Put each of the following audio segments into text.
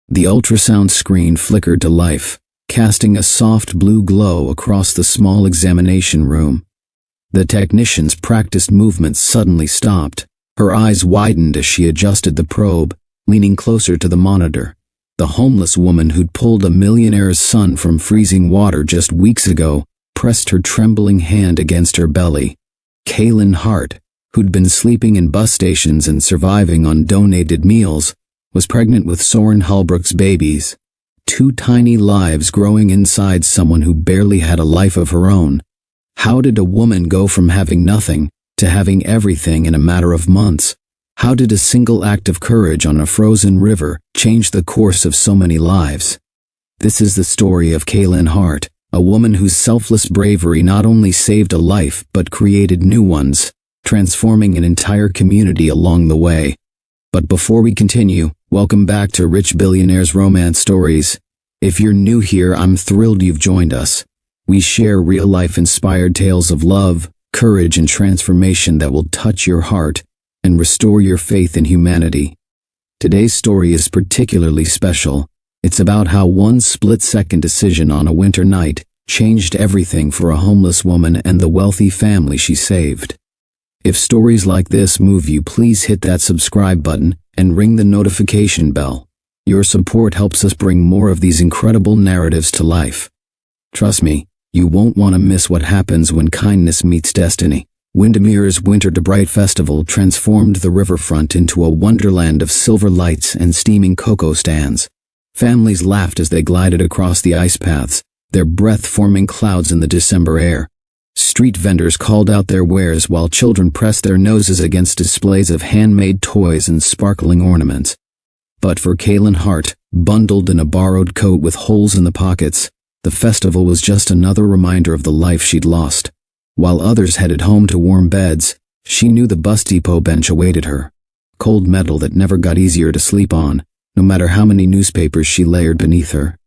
The ultrasound screen flickered to life, casting a soft blue glow across the small examination room. The technician's practiced movements suddenly stopped. Her eyes widened as she adjusted the probe, leaning closer to the monitor. The homeless woman who'd pulled a millionaire's son from freezing water just weeks ago pressed her trembling hand against her belly. Kaylin Hart, who'd been sleeping in bus stations and surviving on donated meals, was pregnant with Soren Holbrook's babies. 2 tiny lives growing inside someone who barely had a life of her own. How did a woman go from having nothing to having everything in a matter of months? How did a single act of courage on a frozen river change the course of so many lives? This is the story of Kaylin Hart, a woman whose selfless bravery not only saved a life but created new ones, transforming an entire community along the way. But before we continue, welcome back to Rich Billionaires Romance Stories. If you're new here, I'm thrilled you've joined us. We share real-life inspired tales of love, courage, and transformation that will touch your heart and restore your faith in humanity. Today's story is particularly special. It's about how one split-second decision on a winter night changed everything for a homeless woman and the wealthy family she saved. If stories like this move you, please hit that subscribe button and ring the notification bell. Your support helps us bring more of these incredible narratives to life. Trust me, you won't want to miss what happens when kindness meets destiny. Windermere's Winter to Bright Festival transformed the riverfront into a wonderland of silver lights and steaming cocoa stands. Families laughed as they glided across the ice paths, their breath forming clouds in the December air. Street vendors called out their wares while children pressed their noses against displays of handmade toys and sparkling ornaments. But for Kaylin Hart, bundled in a borrowed coat with holes in the pockets, the festival was just another reminder of the life she'd lost. While others headed home to warm beds, she knew the bus depot bench awaited her. Cold metal that never got easier to sleep on, no matter how many newspapers she layered beneath her.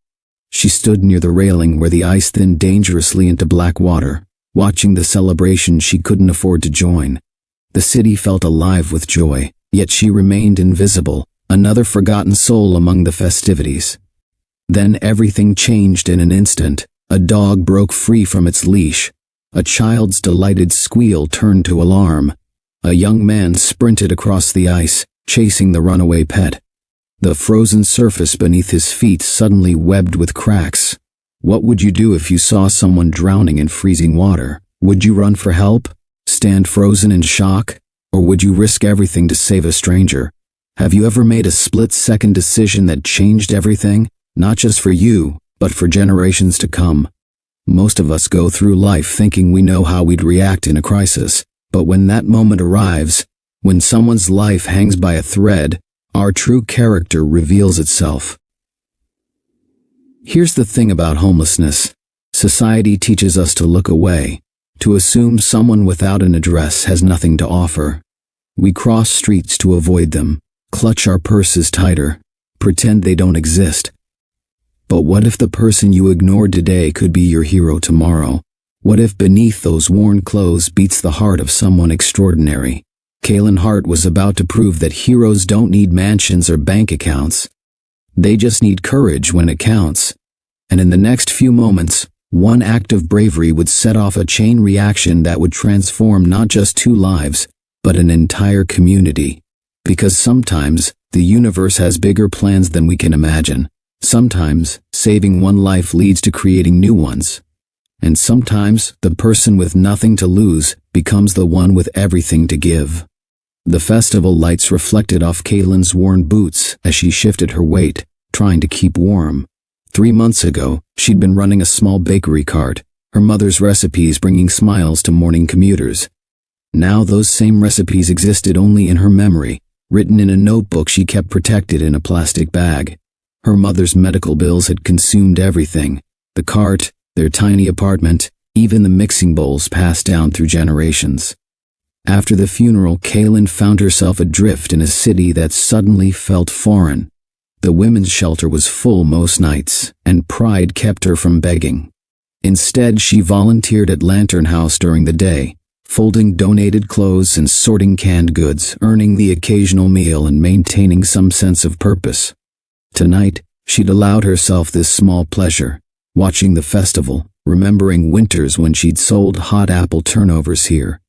She stood near the railing where the ice thinned dangerously into black water, watching the celebration she couldn't afford to join. The city felt alive with joy, yet she remained invisible, another forgotten soul among the festivities. Then everything changed in an instant. A dog broke free from its leash. A child's delighted squeal turned to alarm. A young man sprinted across the ice, chasing the runaway pet. The frozen surface beneath his feet suddenly webbed with cracks. What would you do if you saw someone drowning in freezing water? Would you run for help? Stand frozen in shock? Or would you risk everything to save a stranger? Have you ever made a split-second decision that changed everything? Not just for you, but for generations to come. Most of us go through life thinking we know how we'd react in a crisis, but when that moment arrives, when someone's life hangs by a thread, our true character reveals itself. Here's the thing about homelessness. Society teaches us to look away, to assume someone without an address has nothing to offer. We cross streets to avoid them, clutch our purses tighter, pretend they don't exist. But what if the person you ignored today could be your hero tomorrow? What if beneath those worn clothes beats the heart of someone extraordinary? Kaylin Hart was about to prove that heroes don't need mansions or bank accounts. They just need courage when it counts. And in the next few moments, one act of bravery would set off a chain reaction that would transform not just 2 lives, but an entire community. Because sometimes, the universe has bigger plans than we can imagine. Sometimes, saving one life leads to creating new ones. And sometimes, the person with nothing to lose becomes the one with everything to give. The festival lights reflected off Kaylin's worn boots as she shifted her weight, trying to keep warm. 3 months ago, she'd been running a small bakery cart, her mother's recipes bringing smiles to morning commuters. Now those same recipes existed only in her memory, written in a notebook she kept protected in a plastic bag. Her mother's medical bills had consumed everything: the cart, their tiny apartment, even the mixing bowls passed down through generations. After the funeral, Kaylin found herself adrift in a city that suddenly felt foreign. The women's shelter was full most nights, and pride kept her from begging. Instead, she volunteered at Lantern House during the day, folding donated clothes and sorting canned goods, earning the occasional meal and maintaining some sense of purpose. Tonight, She'd allowed herself this small pleasure, watching the festival, remembering winters when she'd sold hot apple turnovers here.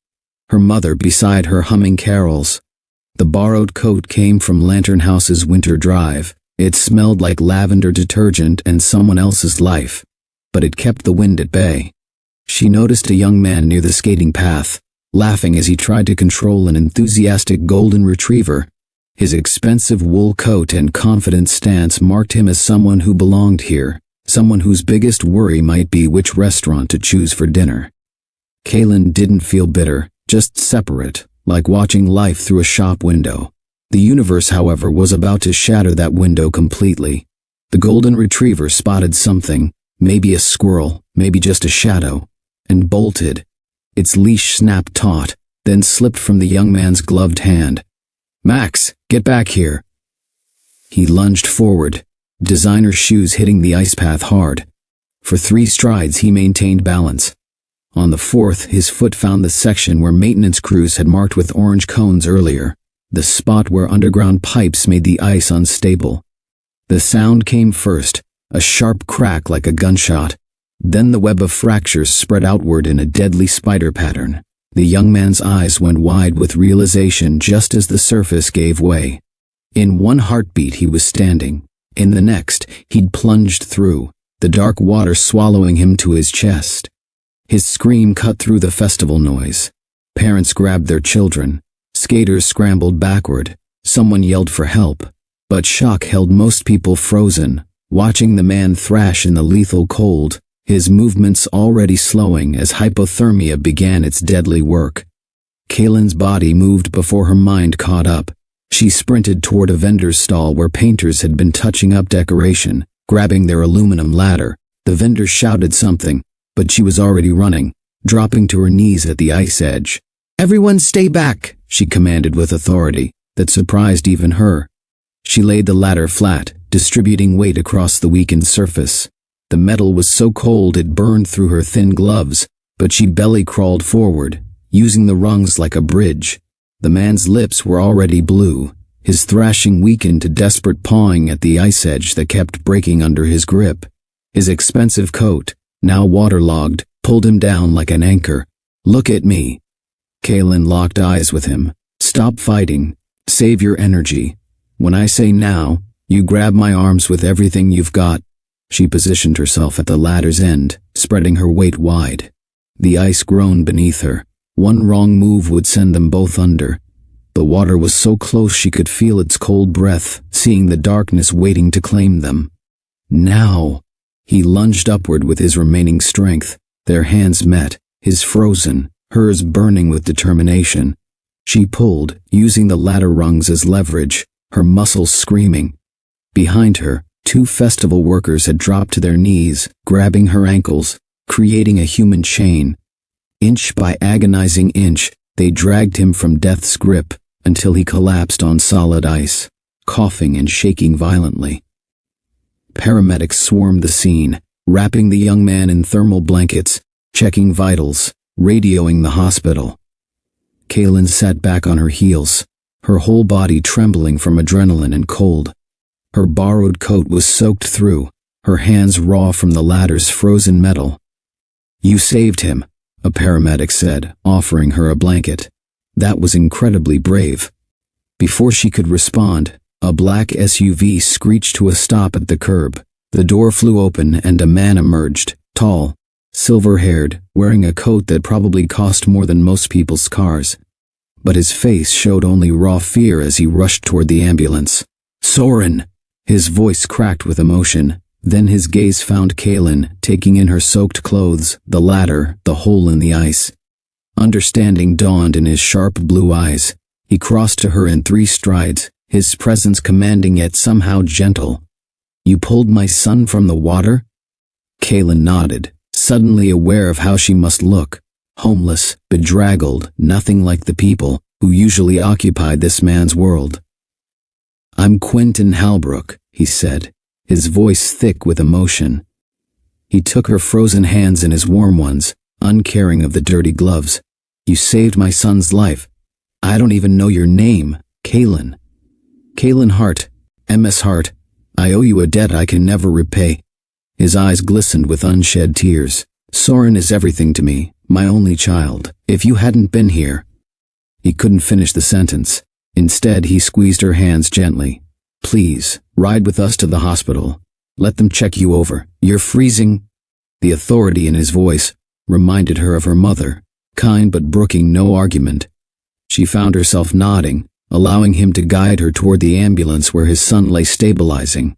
Her mother beside her humming carols. The borrowed coat came from Lantern House's winter drive. It smelled like lavender detergent and someone else's life, but it kept the wind at bay. She noticed a young man near the skating path, laughing as he tried to control an enthusiastic golden retriever. His expensive wool coat and confident stance marked him as someone who belonged here, someone whose biggest worry might be which restaurant to choose for dinner. Kaylin didn't feel bitter, just separate, like watching life through a shop window. The universe, however, was about to shatter that window completely. The golden retriever spotted something, maybe a squirrel, maybe just a shadow, and bolted. Its leash snapped taut, then slipped from the young man's gloved hand. "Max, get back here." He lunged forward, designer shoes hitting the ice path hard. For 3 strides he maintained balance. On the 4th, his foot found the section where maintenance crews had marked with orange cones earlier, the spot where underground pipes made the ice unstable. The sound came first, a sharp crack like a gunshot. Then the web of fractures spread outward in a deadly spider pattern. The young man's eyes went wide with realization just as the surface gave way. In one heartbeat he was standing. In the next, he'd plunged through, the dark water swallowing him to his chest. His scream cut through the festival noise. Parents grabbed their children. Skaters scrambled backward. Someone yelled for help. But shock held most people frozen, watching the man thrash in the lethal cold, his movements already slowing as hypothermia began its deadly work. Kaylin's body moved before her mind caught up. She sprinted toward a vendor's stall where painters had been touching up decoration, grabbing their aluminum ladder. The vendor shouted something, but she was already running, dropping to her knees at the ice edge. "Everyone stay back," she commanded with authority that surprised even her. She laid the ladder flat, distributing weight across the weakened surface. The metal was so cold it burned through her thin gloves, but she belly crawled forward, using the rungs like a bridge. The man's lips were already blue, his thrashing weakened to desperate pawing at the ice edge that kept breaking under his grip. His expensive coat, now waterlogged, pulled him down like an anchor. "Look at me." Kaylin locked eyes with him. "Stop fighting. Save your energy. When I say now, you grab my arms with everything you've got." She positioned herself at the ladder's end, spreading her weight wide. The ice groaned beneath her. One wrong move would send them both under. The water was so close she could feel its cold breath, seeing the darkness waiting to claim them. Now! He lunged upward with his remaining strength. Their hands met, his frozen, hers burning with determination. She pulled, using the ladder rungs as leverage, her muscles screaming. Behind her, 2 festival workers had dropped to their knees, grabbing her ankles, creating a human chain. Inch by agonizing inch, they dragged him from death's grip until he collapsed on solid ice, coughing and shaking violently. Paramedics swarmed the scene, wrapping the young man in thermal blankets, checking vitals, radioing the hospital. Kaylin sat back on her heels, her whole body trembling from adrenaline and cold. Her borrowed coat was soaked through, her hands raw from the ladder's frozen metal. "You saved him," a paramedic said, offering her a blanket. That was incredibly brave. Before she could respond, a black SUV screeched to a stop at the curb. The door flew open and a man emerged, tall, silver-haired, wearing a coat that probably cost more than most people's cars. But his face showed only raw fear as he rushed toward the ambulance. "Soren!" His voice cracked with emotion. Then his gaze found Kaylin, taking in her soaked clothes, the ladder, the hole in the ice. Understanding dawned in his sharp blue eyes. He crossed to her in 3 strides, his presence commanding yet somehow gentle. "You pulled my son from the water?" Kaylin nodded, suddenly aware of how she must look. Homeless, bedraggled, nothing like the people who usually occupied this man's world. "I'm Quentin Halbrook," he said, his voice thick with emotion. He took her frozen hands in his warm ones, uncaring of the dirty gloves. "You saved my son's life. I don't even know your name, Kaylin." "Kaylin Hart, MS Hart. I owe you a debt I can never repay." His eyes glistened with unshed tears. "Soren is everything to me, my only child. If you hadn't been here—" He couldn't finish the sentence. Instead, he squeezed her hands gently. "Please, ride with us to the hospital. Let them check you over. You're freezing." The authority in his voice reminded her of her mother, kind but brooking no argument. She found herself nodding, allowing him to guide her toward the ambulance where his son lay stabilizing.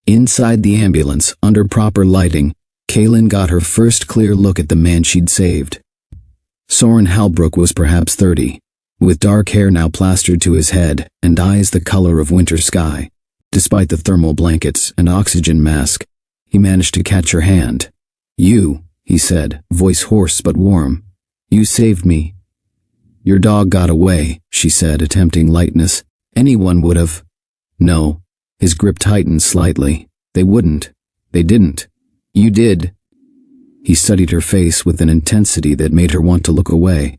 Inside the ambulance, under proper lighting, Kaylin got her first clear look at the man she'd saved. Soren Halbrook was perhaps 30, with dark hair now plastered to his head and eyes the color of winter sky. Despite the thermal blankets and oxygen mask, he managed to catch her hand. "You," he said, voice hoarse but warm. "You saved me." "Your dog got away," she said, attempting lightness. "Anyone would have." "No." His grip tightened slightly. "They wouldn't. They didn't. You did." He studied her face with an intensity that made her want to look away,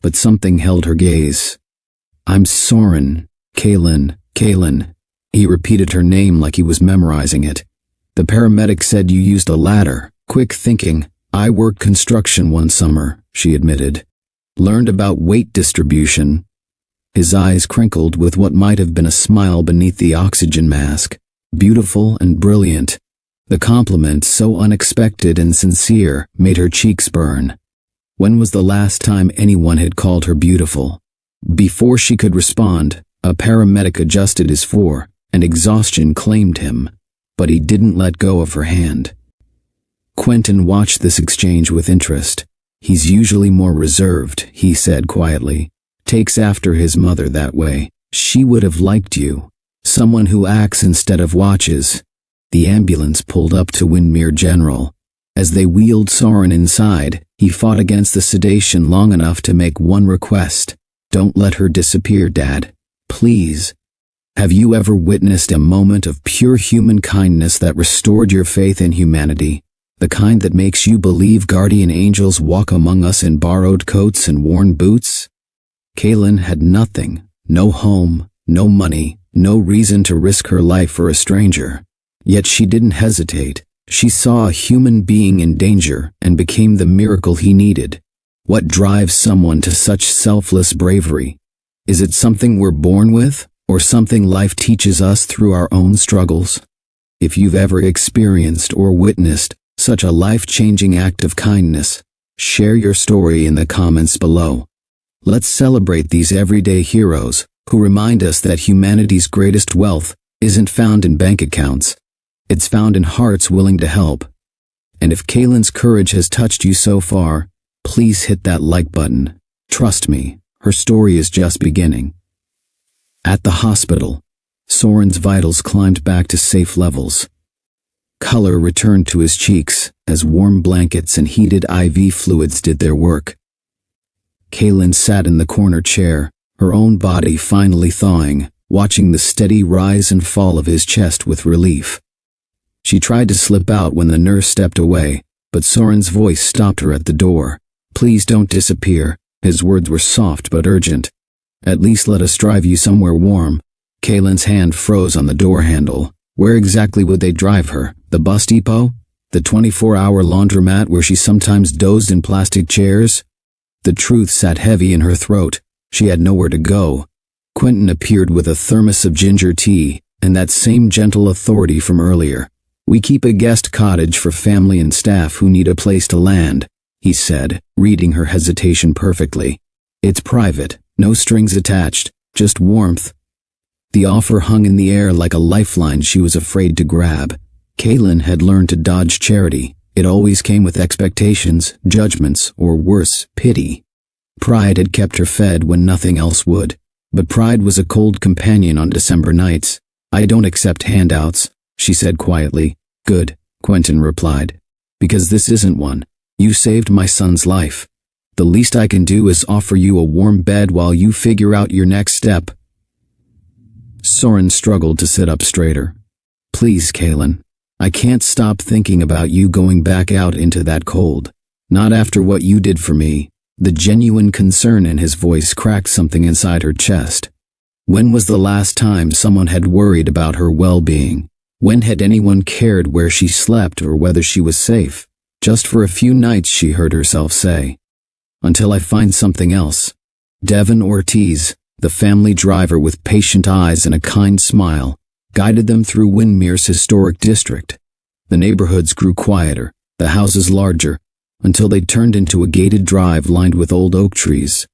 but something held her gaze. "I'm Soren. Kaylin. Kaylin." He repeated her name like he was memorizing it. "The paramedic said you used a ladder." Quick thinking. "I worked construction one summer," she admitted. "Learned about weight distribution." His eyes crinkled with what might have been a smile beneath the oxygen mask. Beautiful and brilliant. The compliment, so unexpected and sincere, made her cheeks burn. When was the last time anyone had called her beautiful? Before she could respond, a paramedic adjusted his four, and exhaustion claimed him, but he didn't let go of her hand. Quentin watched this exchange with interest. "He's usually more reserved," he said quietly. "Takes after his mother that way. She would have liked you. Someone who acts instead of watches." The ambulance pulled up to Windmere General. As they wheeled Soren inside, he fought against the sedation long enough to make one request. "Don't let her disappear, Dad. Please." Have you ever witnessed a moment of pure human kindness that restored your faith in humanity? The kind that makes you believe guardian angels walk among us in borrowed coats and worn boots? Kaylin had nothing, no home, no money, no reason to risk her life for a stranger. Yet she didn't hesitate. She saw a human being in danger and became the miracle he needed. What drives someone to such selfless bravery? Is it something we're born with, or something life teaches us through our own struggles? If you've ever experienced or witnessed such a life-changing act of kindness, share your story in the comments below. Let's celebrate these everyday heroes who remind us that humanity's greatest wealth isn't found in bank accounts. It's found in hearts willing to help. And if Kaylin's courage has touched you so far, please hit that like button. Trust me, her story is just beginning. At the hospital, Soren's vitals climbed back to safe levels. Color returned to his cheeks as warm blankets and heated IV fluids did their work. Kaylin sat in the corner chair, her own body finally thawing, watching the steady rise and fall of his chest with relief. She tried to slip out when the nurse stepped away, but Soren's voice stopped her at the door. "Please don't disappear." His words were soft but urgent. "At least let us drive you somewhere warm." Kaylin's hand froze on the door handle. Where exactly would they drive her? The bus depot? The 24-hour laundromat where she sometimes dozed in plastic chairs? The truth sat heavy in her throat. She had nowhere to go. Quentin appeared with a thermos of ginger tea, and that same gentle authority from earlier. "We keep a guest cottage for family and staff who need a place to land," he said, reading her hesitation perfectly. "It's private, no strings attached, just warmth." The offer hung in the air like a lifeline she was afraid to grab. Kaylin had learned to dodge charity. It always came with expectations, judgments, or worse, pity. Pride had kept her fed when nothing else would. But pride was a cold companion on December nights. "I don't accept handouts," she said quietly. "Good," Quentin replied. "Because this isn't one. You saved my son's life. The least I can do is offer you a warm bed while you figure out your next step." Soren struggled to sit up straighter. "Please, Kaylin. I can't stop thinking about you going back out into that cold. Not after what you did for me." The genuine concern in his voice cracked something inside her chest. When was the last time someone had worried about her well-being? When had anyone cared where she slept or whether she was safe? Just for a few nights, she heard herself say. Until I find something else. Devin Ortiz, the family driver with patient eyes and a kind smile, guided them through Windermere's historic district. The neighborhoods grew quieter, the houses larger, until they turned into a gated drive lined with old oak trees.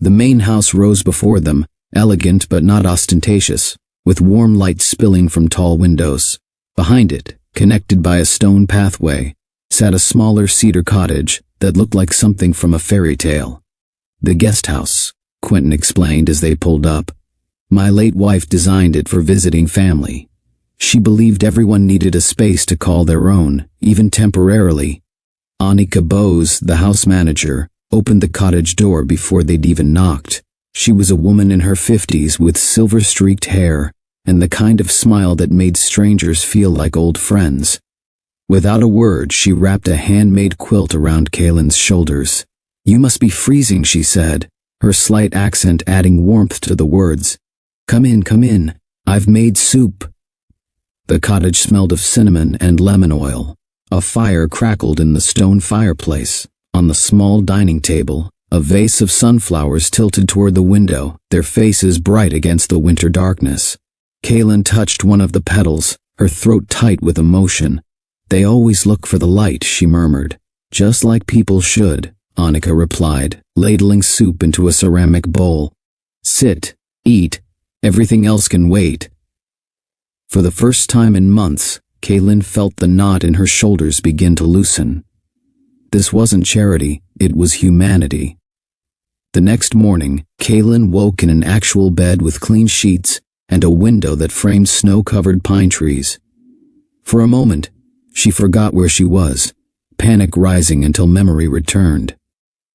The main house rose before them, elegant but not ostentatious, with warm light spilling from tall windows. Behind it, connected by a stone pathway, sat a smaller cedar cottage that looked like something from a fairy tale. The guest house, Quentin explained as they pulled up. My late wife designed it for visiting family. She believed everyone needed a space to call their own, even temporarily. Annika Bose, the house manager, opened the cottage door before they'd even knocked. She was a woman in her 50s with silver-streaked hair and the kind of smile that made strangers feel like old friends. Without a word, she wrapped a handmade quilt around Kaylin's shoulders. You must be freezing, she said, her slight accent adding warmth to the words. Come in, I've made soup. The cottage smelled of cinnamon and lemon oil. A fire crackled in the stone fireplace. On the small dining table, a vase of sunflowers tilted toward the window, their faces bright against the winter darkness. Kaylin touched one of the petals, her throat tight with emotion. They always look for the light, she murmured. Just like people should, Annika replied, ladling soup into a ceramic bowl. Sit, eat, everything else can wait. For the first time in months, Kaylin felt the knot in her shoulders begin to loosen. This wasn't charity, it was humanity. The next morning, Kaylin woke in an actual bed with clean sheets and a window that framed snow-covered pine trees. For a moment, she forgot where she was, panic rising until memory returned.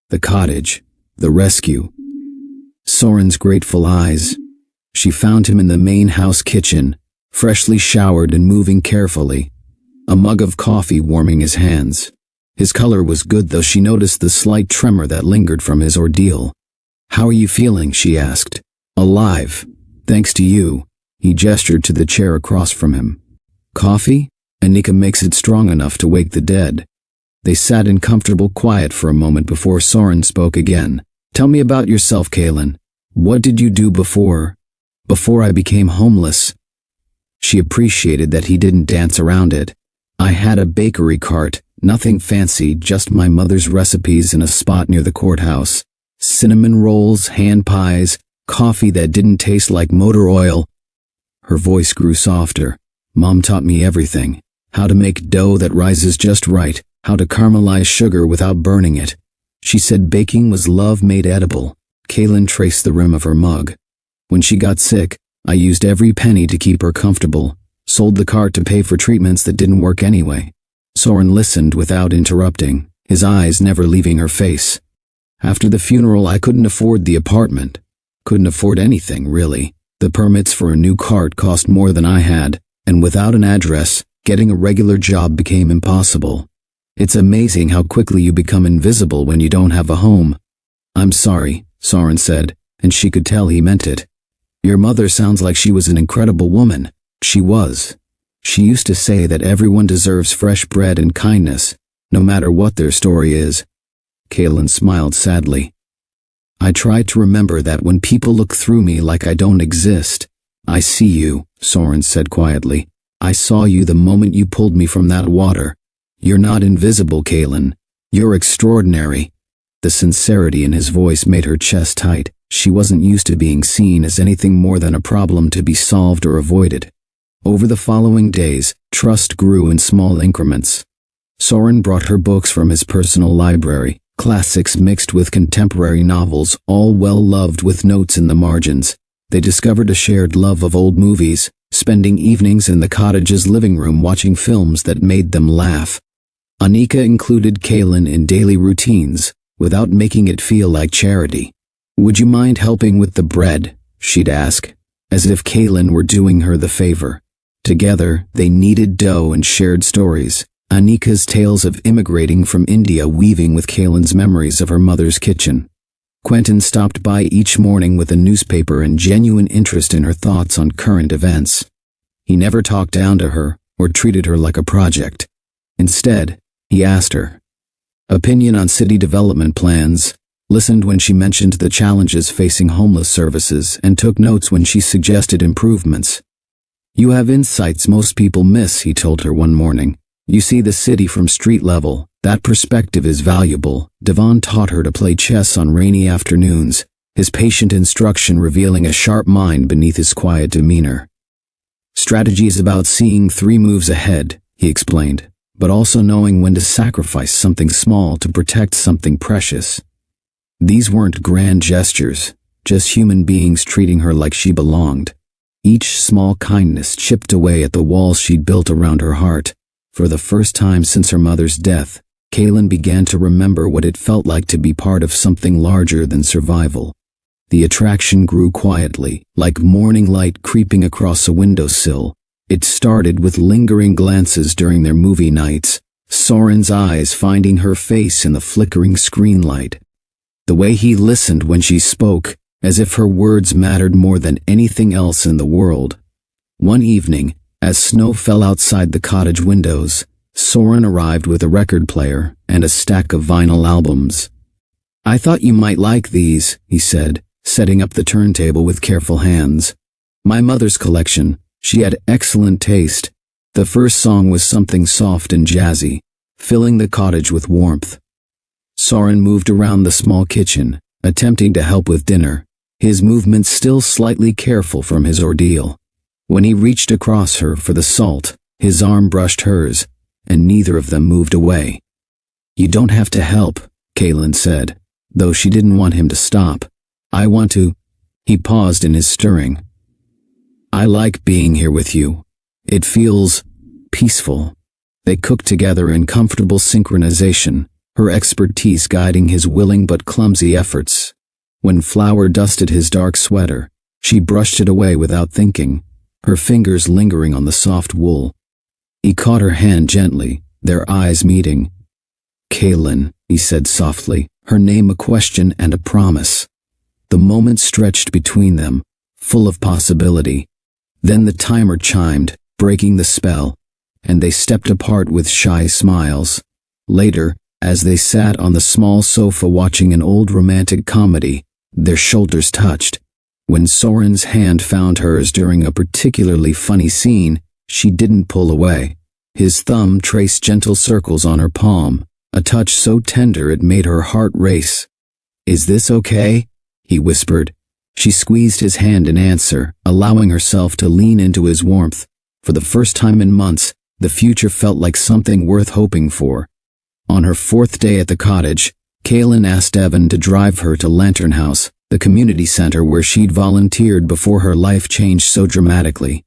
The cottage, the rescue. Soren's grateful eyes. She found him in the main house kitchen, freshly showered and moving carefully, a mug of coffee warming his hands. His color was good, though she noticed the slight tremor that lingered from his ordeal. How are you feeling? She asked. Alive. Thanks to you. He gestured to the chair across from him. Coffee? Annika makes it strong enough to wake the dead. They sat in comfortable quiet for a moment before Soren spoke again. Tell me about yourself, Kaylin. What did you do before I became homeless? She appreciated that he didn't dance around it. I had a bakery cart. Nothing fancy, just my mother's recipes in a spot near the courthouse. Cinnamon rolls, hand pies, coffee that didn't taste like motor oil. Her voice grew softer. Mom taught me everything. How to make dough that rises just right, how to caramelize sugar without burning it. She said baking was love made edible. Kaylin traced the rim of her mug. When she got sick, I used every penny to keep her comfortable, sold the cart to pay for treatments that didn't work anyway. Soren listened without interrupting, his eyes never leaving her face. After the funeral, I couldn't afford the apartment. Couldn't afford anything, really. The permits for a new cart cost more than I had, and without an address, getting a regular job became impossible. It's amazing how quickly you become invisible when you don't have a home. I'm sorry, Soren said, and she could tell he meant it. Your mother sounds like she was an incredible woman. She was. She used to say that everyone deserves fresh bread and kindness, no matter what their story is. Kaylin smiled sadly. I try to remember that when people look through me like I don't exist. I see you, Soren said quietly. I saw you the moment you pulled me from that water. You're not invisible, Kaylin. You're extraordinary. The sincerity in his voice made her chest tight. She wasn't used to being seen as anything more than a problem to be solved or avoided. Over the following days, trust grew in small increments. Soren brought her books from his personal library, classics mixed with contemporary novels, all well-loved with notes in the margins. They discovered a shared love of old movies, spending evenings in the cottage's living room watching films that made them laugh. Annika included Kaylin in daily routines, without making it feel like charity. Would you mind helping with the bread? She'd ask, as if Kaylin were doing her the favor. Together, they kneaded dough and shared stories, Annika's tales of immigrating from India weaving with Kaylin's memories of her mother's kitchen. Quentin stopped by each morning with a newspaper and genuine interest in her thoughts on current events. He never talked down to her or treated her like a project. Instead, he asked her opinion on city development plans, listened when she mentioned the challenges facing homeless services, and took notes when she suggested improvements. "You have insights most people miss," he told her one morning. "You see the city from street level. That perspective is valuable." Devon taught her to play chess on rainy afternoons, his patient instruction revealing a sharp mind beneath his quiet demeanor. "Strategy is about seeing 3 moves ahead," he explained, "but also knowing when to sacrifice something small to protect something precious." These weren't grand gestures, just human beings treating her like she belonged. Each small kindness chipped away at the walls she'd built around her heart. For the first time since her mother's death, Kaylin began to remember what it felt like to be part of something larger than survival. The attraction grew quietly, like morning light creeping across a windowsill. It started with lingering glances during their movie nights, Soren's eyes finding her face in the flickering screen light. The way he listened when she spoke, as if her words mattered more than anything else in the world. One evening, as snow fell outside the cottage windows, Soren arrived with a record player and a stack of vinyl albums. "I thought you might like these," he said, setting up the turntable with careful hands. "My mother's collection. She had excellent taste." The first song was something soft and jazzy, filling the cottage with warmth. Soren moved around the small kitchen, attempting to help with dinner, his movements still slightly careful from his ordeal. When he reached across her for the salt, his arm brushed hers, and neither of them moved away. "You don't have to help," Kaylin said, though she didn't want him to stop. "I want to." He paused in his stirring. "I like being here with you. It feels peaceful." They cooked together in comfortable synchronization, her expertise guiding his willing but clumsy efforts. When flour dusted his dark sweater, she brushed it away without thinking, her fingers lingering on the soft wool. He caught her hand gently, their eyes meeting. "Kaylin," he said softly, her name a question and a promise. The moment stretched between them, full of possibility. Then the timer chimed, breaking the spell, and they stepped apart with shy smiles. Later, as they sat on the small sofa watching an old romantic comedy, their shoulders touched. When Soren's hand found hers during a particularly funny scene, she didn't pull away. His thumb traced gentle circles on her palm, a touch so tender it made her heart race. "Is this okay?" he whispered. She squeezed his hand in answer, allowing herself to lean into his warmth. For the first time in months, the future felt like something worth hoping for. On her 4th day at the cottage, Kaylin asked Devon to drive her to Lantern House, the community center where she'd volunteered before her life changed so dramatically.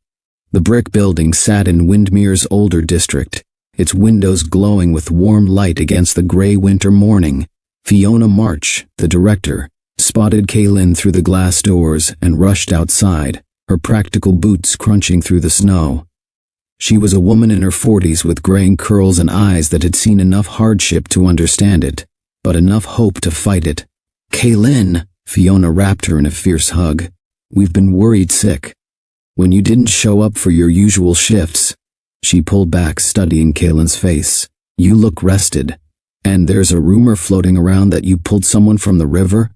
The brick building sat in Windmere's older district, its windows glowing with warm light against the gray winter morning. Fiona March, the director, spotted Kaylin through the glass doors and rushed outside, her practical boots crunching through the snow. She was a woman in her 40s with graying curls and eyes that had seen enough hardship to understand it, but enough hope to fight it. "Kaylin," Fiona wrapped her in a fierce hug. "We've been worried sick. When you didn't show up for your usual shifts." She pulled back, studying Kaylin's face. "You look rested. And there's a rumor floating around that you pulled someone from the river?"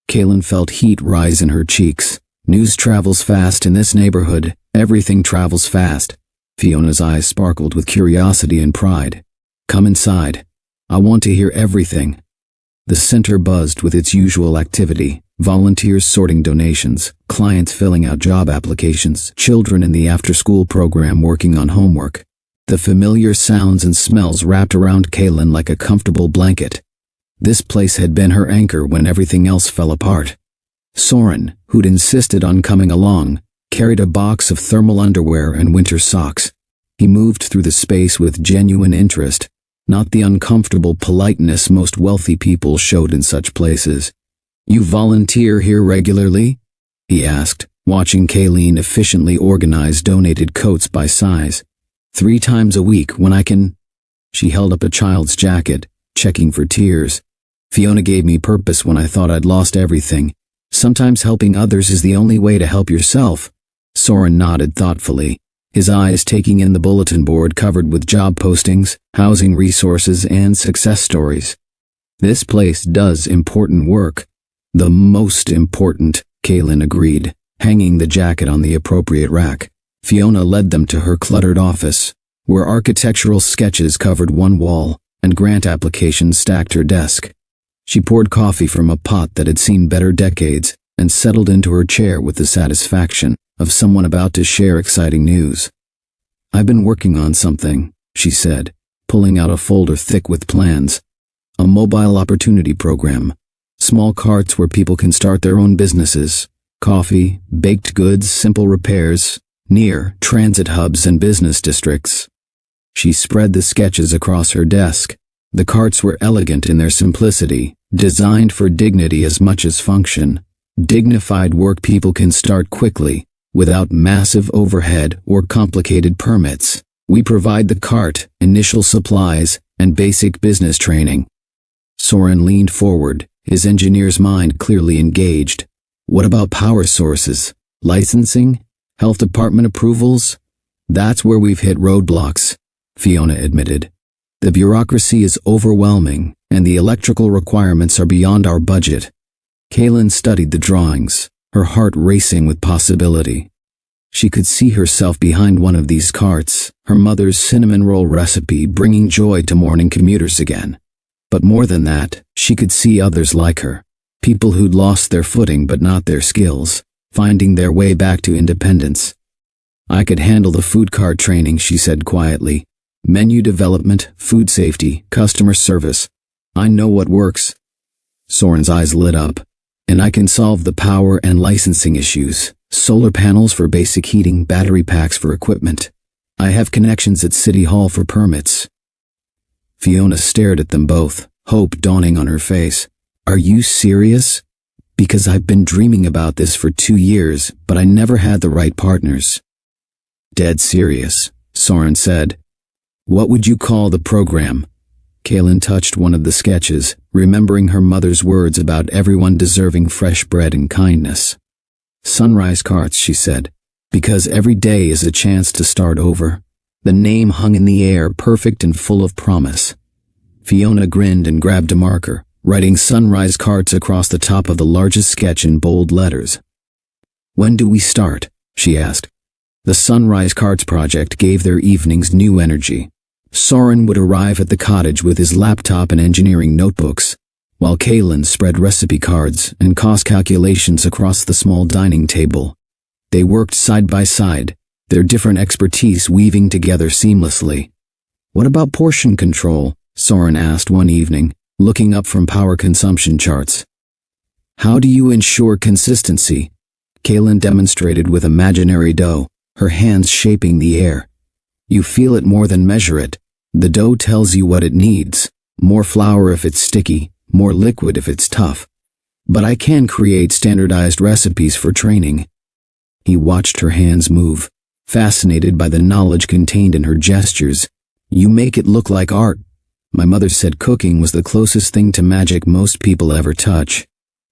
Kaylin felt heat rise in her cheeks. "News travels fast in this neighborhood. Everything travels fast." Fiona's eyes sparkled with curiosity and pride. "Come inside. I want to hear everything." The center buzzed with its usual activity, volunteers sorting donations, clients filling out job applications, children in the after-school program working on homework. The familiar sounds and smells wrapped around Kaylin like a comfortable blanket. This place had been her anchor when everything else fell apart. Soren, who'd insisted on coming along, carried a box of thermal underwear and winter socks. He moved through the space with genuine interest, not the uncomfortable politeness most wealthy people showed in such places. "You volunteer here regularly?" he asked, watching Kaylin efficiently organize donated coats by size. "3 times a week when I can." She held up a child's jacket, checking for tears. "Fiona gave me purpose when I thought I'd lost everything. Sometimes helping others is the only way to help yourself." Soren nodded thoughtfully. his eyes taking in the bulletin board covered with job postings, housing resources, and success stories. This place does important work. The most important, Kaylin agreed, hanging the jacket on the appropriate rack. Fiona led them to her cluttered office, where architectural sketches covered one wall and grant applications stacked her desk. She poured coffee from a pot that had seen better decades and settled into her chair with the satisfaction of someone about to share exciting news. "I've been working on something," she said, pulling out a folder thick with plans. "A mobile opportunity program. Small carts where people can start their own businesses. Coffee, baked goods, simple repairs, near transit hubs and business districts." She spread the sketches across her desk. The carts were elegant in their simplicity, designed for dignity as much as function. Dignified work people can start quickly, without massive overhead or complicated permits. "We provide the cart, initial supplies, and basic business training." Soren leaned forward, his engineer's mind clearly engaged. "What about power sources? Licensing? Health department approvals?" "That's where we've hit roadblocks," Fiona admitted. "The bureaucracy is overwhelming, and the electrical requirements are beyond our budget." Kaylin studied the drawings, her heart racing with possibility. She could see herself behind one of these carts, her mother's cinnamon roll recipe bringing joy to morning commuters again. But more than that, she could see others like her, people who'd lost their footing but not their skills, finding their way back to independence. "I could handle the food cart training," she said quietly. "Menu development, food safety, customer service. I know what works." Soren's eyes lit up. "And I can solve the power and licensing issues. Solar panels for basic heating, battery packs for equipment. I have connections at City Hall for permits." Fiona stared at them both, hope dawning on her face. "Are you serious? Because I've been dreaming about this for 2 years, but I never had the right partners." "Dead serious," Soren said. "What would you call the program?" Kaylin touched one of the sketches, remembering her mother's words about everyone deserving fresh bread and kindness. "Sunrise carts," she said, "because every day is a chance to start over." The name hung in the air, perfect and full of promise. Fiona grinned and grabbed a marker, writing "Sunrise carts" across the top of the largest sketch in bold letters. "When do we start?" she asked. The Sunrise Carts project gave their evenings new energy. Soren would arrive at the cottage with his laptop and engineering notebooks, while Kaylin spread recipe cards and cost calculations across the small dining table. They worked side by side, their different expertise weaving together seamlessly. "What about portion control?" Soren asked one evening, looking up from power consumption charts. "How do you ensure consistency?" Kaylin demonstrated with imaginary dough, her hands shaping the air. "You feel it more than measure it. The dough tells you what it needs. More flour if it's sticky, more liquid if it's tough. But I can create standardized recipes for training." He watched her hands move, fascinated by the knowledge contained in her gestures. "You make it look like art." "My mother said cooking was the closest thing to magic most people ever touch.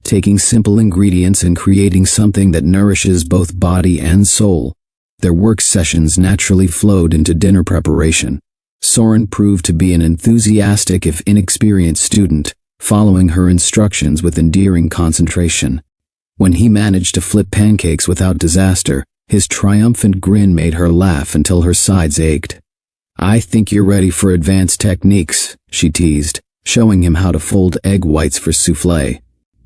Taking simple ingredients and creating something that nourishes both body and soul." Their work sessions naturally flowed into dinner preparation. Soren proved to be an enthusiastic if inexperienced student, following her instructions with endearing concentration. When he managed to flip pancakes without disaster, his triumphant grin made her laugh until her sides ached. "I think you're ready for advanced techniques," she teased, showing him how to fold egg whites for soufflé.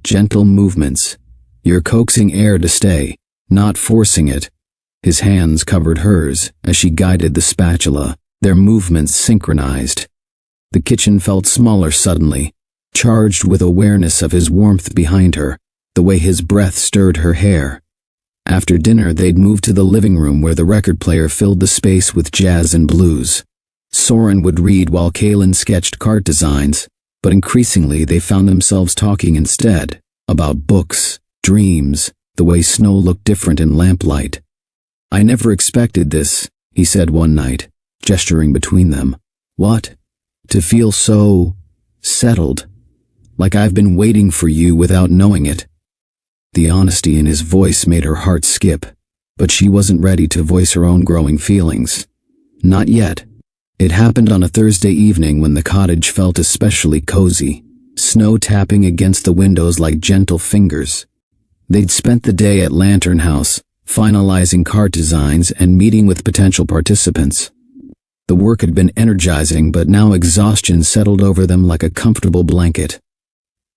"Gentle movements. You're coaxing air to stay, not forcing it." His hands covered hers as she guided the spatula, their movements synchronized. The kitchen felt smaller suddenly, charged with awareness of his warmth behind her, the way his breath stirred her hair. After dinner, they'd moved to the living room where the record player filled the space with jazz and blues. Soren would read while Kaylin sketched cart designs, but increasingly they found themselves talking instead, about books, dreams, the way snow looked different in lamplight. "I never expected this," he said one night, gesturing between them. "What?" "To feel so settled, like I've been waiting for you without knowing it." The honesty in his voice made her heart skip. but she wasn't ready to voice her own growing feelings. Not yet. It happened on a Thursday evening when the cottage felt especially cozy, snow tapping against the windows like gentle fingers. They'd spent the day at Lantern House, finalizing cart designs and meeting with potential participants. The work had been energizing, but now exhaustion settled over them like a comfortable blanket.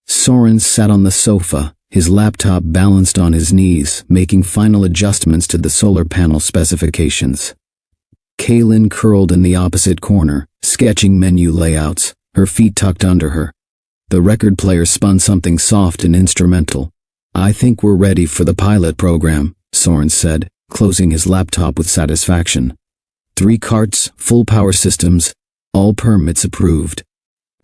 Soren sat on the sofa, his laptop balanced on his knees, making final adjustments to the solar panel specifications. Kaylin curled in the opposite corner, sketching menu layouts, her feet tucked under her. The record player spun something soft and instrumental. "I think we're ready for the pilot program," Soren said, closing his laptop with satisfaction. 3 carts, full power systems, all permits approved.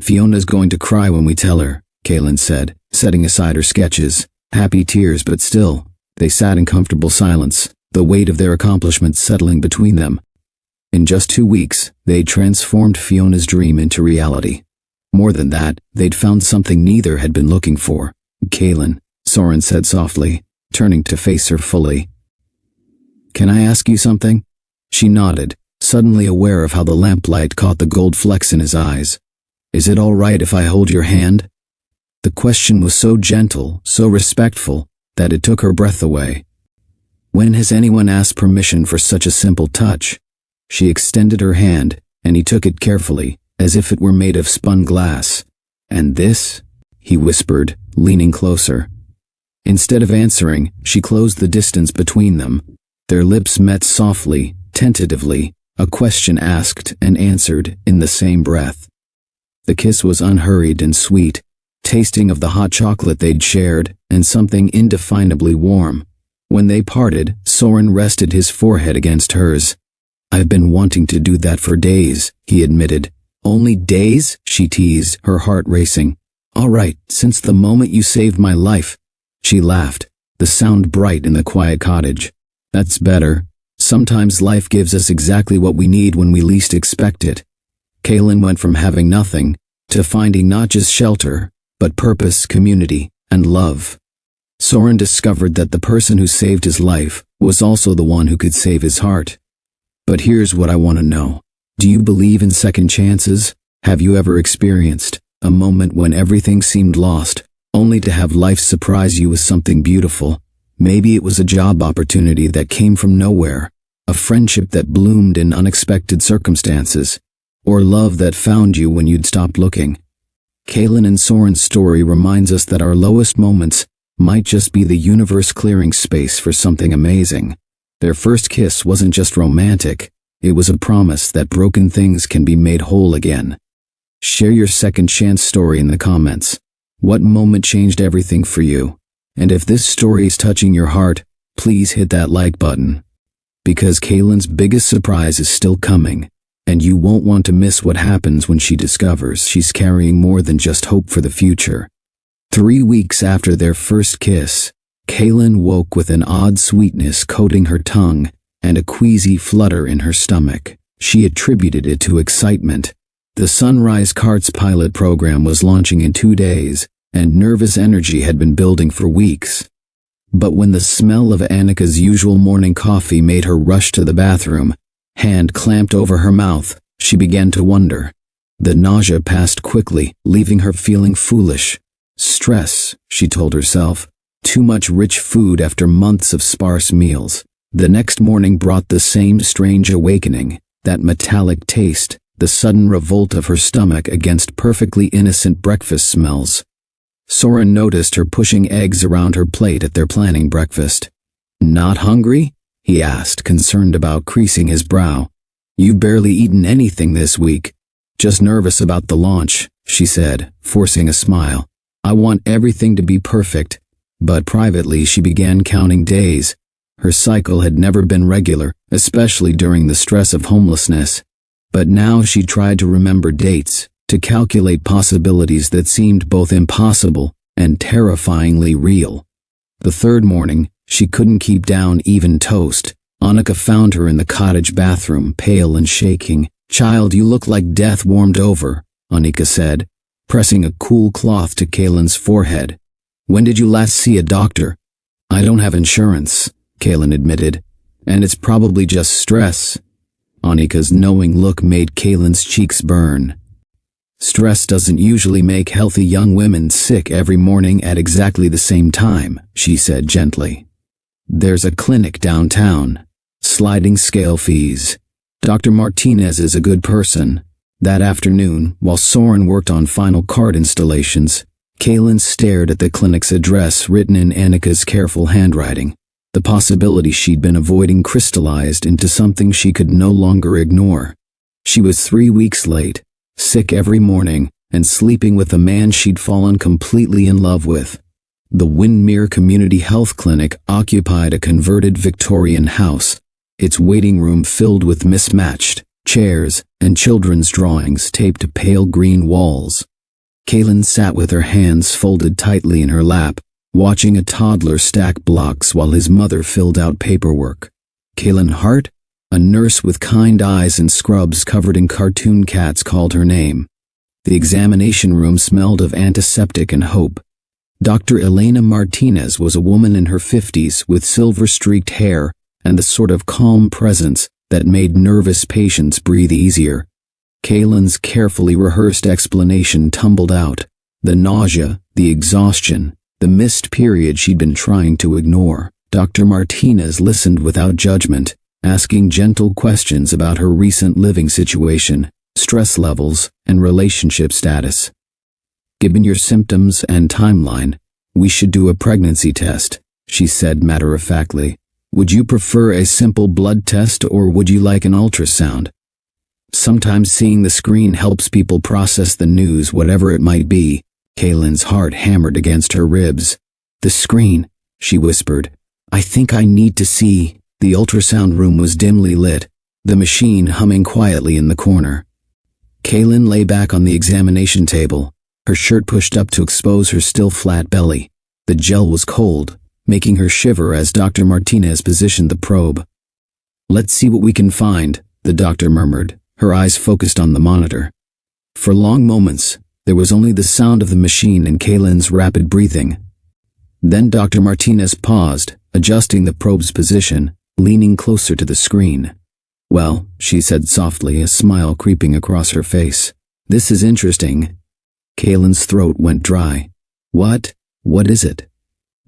"Fiona's going to cry when we tell her," Kaylin said, setting aside her sketches. Happy tears, but still, they sat in comfortable silence, the weight of their accomplishments settling between them. In just 2 weeks, they'd transformed Fiona's dream into reality. More than that, they'd found something neither had been looking for. "Kaylin," Soren said softly, turning to face her fully. "Can I ask you something?" She nodded, suddenly aware of how the lamplight caught the gold flecks in his eyes. "Is it all right if I hold your hand?" The question was so gentle, so respectful, that it took her breath away. When has anyone asked permission for such a simple touch? She extended her hand, and he took it carefully, as if it were made of spun glass. "And this?" he whispered, leaning closer. Instead of answering, she closed the distance between them. Their lips met softly, tentatively, a question asked and answered in the same breath. The kiss was unhurried and sweet, tasting of the hot chocolate they'd shared, and something indefinably warm. When they parted, Soren rested his forehead against hers. "I've been wanting to do that for days," he admitted. "Only days?" she teased, her heart racing. "All right, since the moment you saved my life." She laughed, the sound bright in the quiet cottage. "That's better. Sometimes life gives us exactly what we need when we least expect it." Kaylin went from having nothing to finding not just shelter, but purpose, community, and love. Soren discovered that the person who saved his life was also the one who could save his heart. But here's what I want to know. Do you believe in second chances? Have you ever experienced a moment when everything seemed lost, only to have life surprise you with something beautiful? Maybe it was a job opportunity that came from nowhere, a friendship that bloomed in unexpected circumstances, or love that found you when you'd stopped looking. Kaylin and Soren's story reminds us that our lowest moments might just be the universe clearing space for something amazing. Their first kiss wasn't just romantic, it was a promise that broken things can be made whole again. Share your second chance story in the comments. What moment changed everything for you? And if this story is touching your heart, please hit that like button. Because Kaylin's biggest surprise is still coming, and you won't want to miss what happens when she discovers she's carrying more than just hope for the future. 3 weeks after their first kiss, Kaylin woke with an odd sweetness coating her tongue and a queasy flutter in her stomach. She attributed it to excitement. The Sunrise Carts pilot program was launching in 2 days, and nervous energy had been building for weeks. But when the smell of Annika's usual morning coffee made her rush to the bathroom, hand clamped over her mouth, she began to wonder. The nausea passed quickly, leaving her feeling foolish. Stress, she told herself. Too much rich food after months of sparse meals. The next morning brought the same strange awakening, that metallic taste, the sudden revolt of her stomach against perfectly innocent breakfast smells. Soren noticed her pushing eggs around her plate at their planning breakfast. "Not hungry?" he asked, concerned about creasing his brow. "You've barely eaten anything this week." "Just nervous about the launch," she said, forcing a smile. "I want everything to be perfect." But privately she began counting days. Her cycle had never been regular, especially during the stress of homelessness. But now she tried to remember dates, to calculate possibilities that seemed both impossible and terrifyingly real. The third morning, she couldn't keep down even toast. Annika found her in the cottage bathroom, pale and shaking. "Child, you look like death warmed over," Annika said, pressing a cool cloth to Kaylin's forehead. "When did you last see a doctor?" "I don't have insurance," Kaylin admitted. And it's probably just stress. Anika's knowing look made Kaylin's cheeks burn. Stress doesn't usually make healthy young women sick every morning at exactly the same time, she said gently. There's a clinic downtown. Sliding scale fees. Dr. Martinez is a good person. That afternoon, while Soren worked on final card installations, Kaylin stared at the clinic's address written in Annika's careful handwriting. The possibility she'd been avoiding crystallized into something she could no longer ignore. She was 3 weeks late, sick every morning, and sleeping with a man she'd fallen completely in love with. The Windmere Community Health Clinic occupied a converted Victorian house, its waiting room filled with mismatched chairs and children's drawings taped to pale green walls. Kaylin sat with her hands folded tightly in her lap, watching a toddler stack blocks while his mother filled out paperwork. Kaylin Hart, a nurse with kind eyes and scrubs covered in cartoon cats, called her name. The examination room smelled of antiseptic and hope. Dr. Elena Martinez was a woman in her 50s with silver-streaked hair and the sort of calm presence that made nervous patients breathe easier. Kaylin's carefully rehearsed explanation tumbled out. The nausea, the exhaustion, the missed period she'd been trying to ignore. Dr. Martinez listened without judgment, asking gentle questions about her recent living situation, stress levels, and relationship status. Given your symptoms and timeline, we should do a pregnancy test, she said matter-of-factly. Would you prefer a simple blood test or would you like an ultrasound? Sometimes seeing the screen helps people process the news, whatever it might be. Kaylin's heart hammered against her ribs. The screen, she whispered. I think I need to see. The ultrasound room was dimly lit, the machine humming quietly in the corner. Kaylin lay back on the examination table, her shirt pushed up to expose her still flat belly. The gel was cold, making her shiver as Dr. Martinez positioned the probe. Let's see what we can find, the doctor murmured, her eyes focused on the monitor. For long moments, there was only the sound of the machine and Kaylin's rapid breathing. Then Dr. Martinez paused, adjusting the probe's position, leaning closer to the screen. Well, she said softly, a smile creeping across her face. This is interesting. Kaylin's throat went dry. What is it?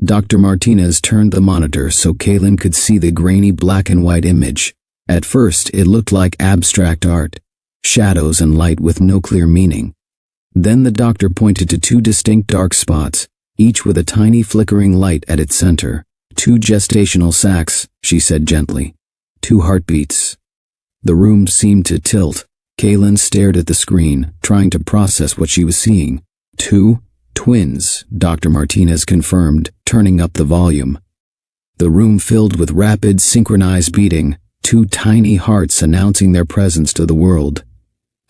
Dr. Martinez turned the monitor so Kaylin could see the grainy black and white image. At first, it looked like abstract art, shadows and light with no clear meaning. Then the doctor pointed to 2 distinct dark spots, each with a tiny flickering light at its center. 2 gestational sacs, she said gently. 2 heartbeats. The room seemed to tilt. Kaylin stared at the screen, trying to process what she was seeing. 2 twins, Dr. Martinez confirmed, turning up the volume. The room filled with rapid, synchronized beating, 2 tiny hearts announcing their presence to the world.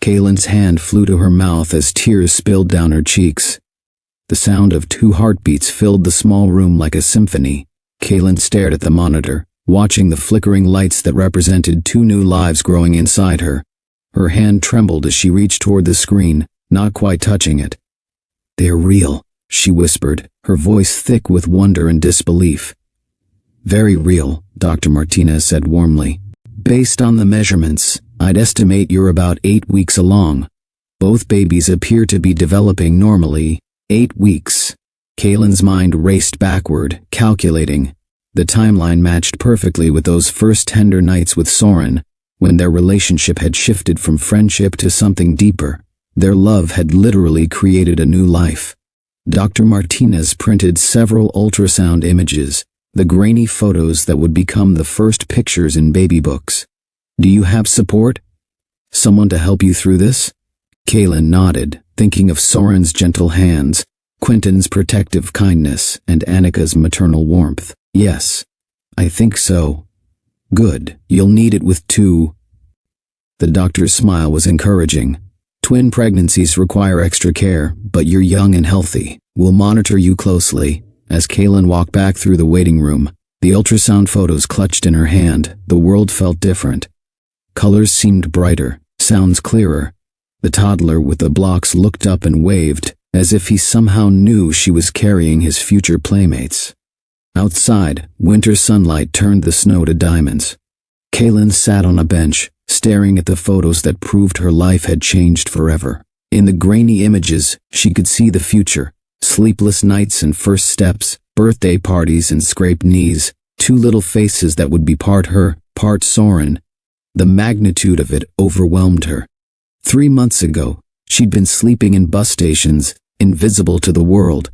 Kaylin's hand flew to her mouth as tears spilled down her cheeks. The sound of 2 heartbeats filled the small room like a symphony. Kaylin stared at the monitor, watching the flickering lights that represented 2 new lives growing inside her. Her hand trembled as she reached toward the screen, not quite touching it. They're real, she whispered, her voice thick with wonder and disbelief. Very real, Dr. Martinez said warmly. Based on the measurements, I'd estimate you're about 8 weeks along. Both babies appear to be developing normally. 8 weeks. Kaylin's mind raced backward, calculating. The timeline matched perfectly with those first tender nights with Soren, when their relationship had shifted from friendship to something deeper. Their love had literally created a new life. Dr. Martinez printed several ultrasound images, the grainy photos that would become the first pictures in baby books. Do you have support? Someone to help you through this? Kaylin nodded, thinking of Soren's gentle hands, Quentin's protective kindness, and Annika's maternal warmth. Yes, I think so. Good, you'll need it with 2. The doctor's smile was encouraging. Twin pregnancies require extra care, but you're young and healthy. We'll monitor you closely. As Kaylin walked back through the waiting room, the ultrasound photos clutched in her hand, the world felt different. Colors seemed brighter, sounds clearer. The toddler with the blocks looked up and waved, as if he somehow knew she was carrying his future playmates. Outside, winter sunlight turned the snow to diamonds. Kaylin sat on a bench, staring at the photos that proved her life had changed forever. In the grainy images, she could see the future: sleepless nights and first steps, birthday parties and scraped knees, two little faces that would be part her, part Soren. The magnitude of it overwhelmed her. 3 months ago, she'd been sleeping in bus stations, invisible to the world.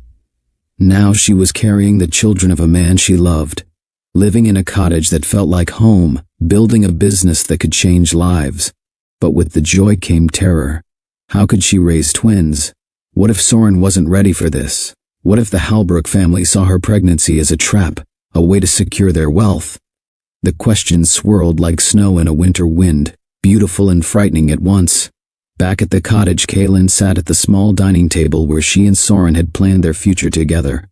Now she was carrying the children of a man she loved, living in a cottage that felt like home, building a business that could change lives. But with the joy came terror. How could she raise twins? What if Soren wasn't ready for this? What if the Halbrook family saw her pregnancy as a trap, a way to secure their wealth? The questions swirled like snow in a winter wind, beautiful and frightening at once. Back at the cottage, Kaylin sat at the small dining table where she and Soren had planned their future together.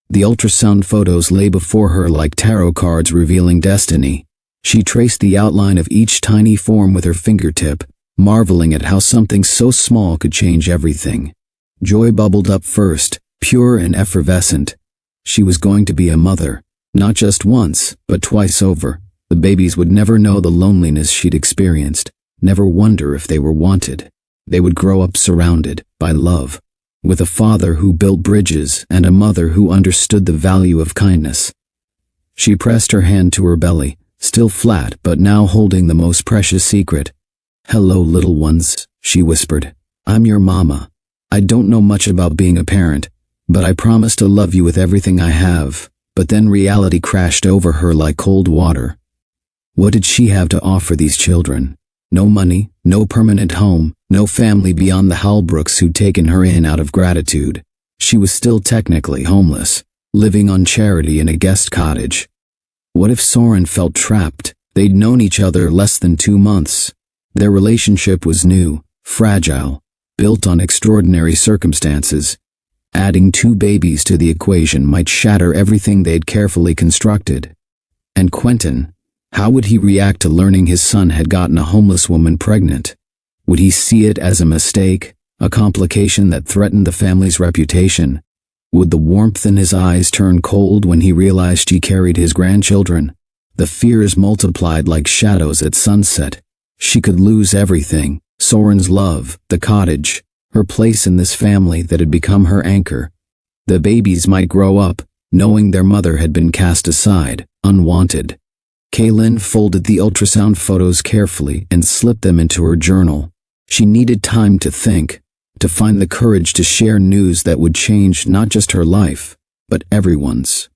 The ultrasound photos lay before her like tarot cards revealing destiny. She traced the outline of each tiny form with her fingertip, marveling at how something so small could change everything. Joy bubbled up first, pure and effervescent. She was going to be a mother, not just once, but twice over. The babies would never know the loneliness she'd experienced, never wonder if they were wanted. They would grow up surrounded by love, with a father who built bridges and a mother who understood the value of kindness. She pressed her hand to her belly, still flat but now holding the most precious secret. "Hello, little ones," she whispered. "I'm your mama. I don't know much about being a parent, but I promise to love you with everything I have." But then reality crashed over her like cold water. What did she have to offer these children? No money, no permanent home, no family beyond the Halbrooks who'd taken her in out of gratitude. She was still technically homeless, living on charity in a guest cottage. What if Soren felt trapped? They'd known each other less than 2 months. Their relationship was new, fragile, built on extraordinary circumstances. Adding 2 babies to the equation might shatter everything they'd carefully constructed. And Quentin, how would he react to learning his son had gotten a homeless woman pregnant? Would he see it as a mistake, a complication that threatened the family's reputation? Would the warmth in his eyes turn cold when he realized she carried his grandchildren? The fears multiplied like shadows at sunset. She could lose everything: Soren's love, the cottage, her place in this family that had become her anchor. The babies might grow up, knowing their mother had been cast aside, unwanted. Kaylin folded the ultrasound photos carefully and slipped them into her journal. She needed time to think, to find the courage to share news that would change not just her life, but everyone's.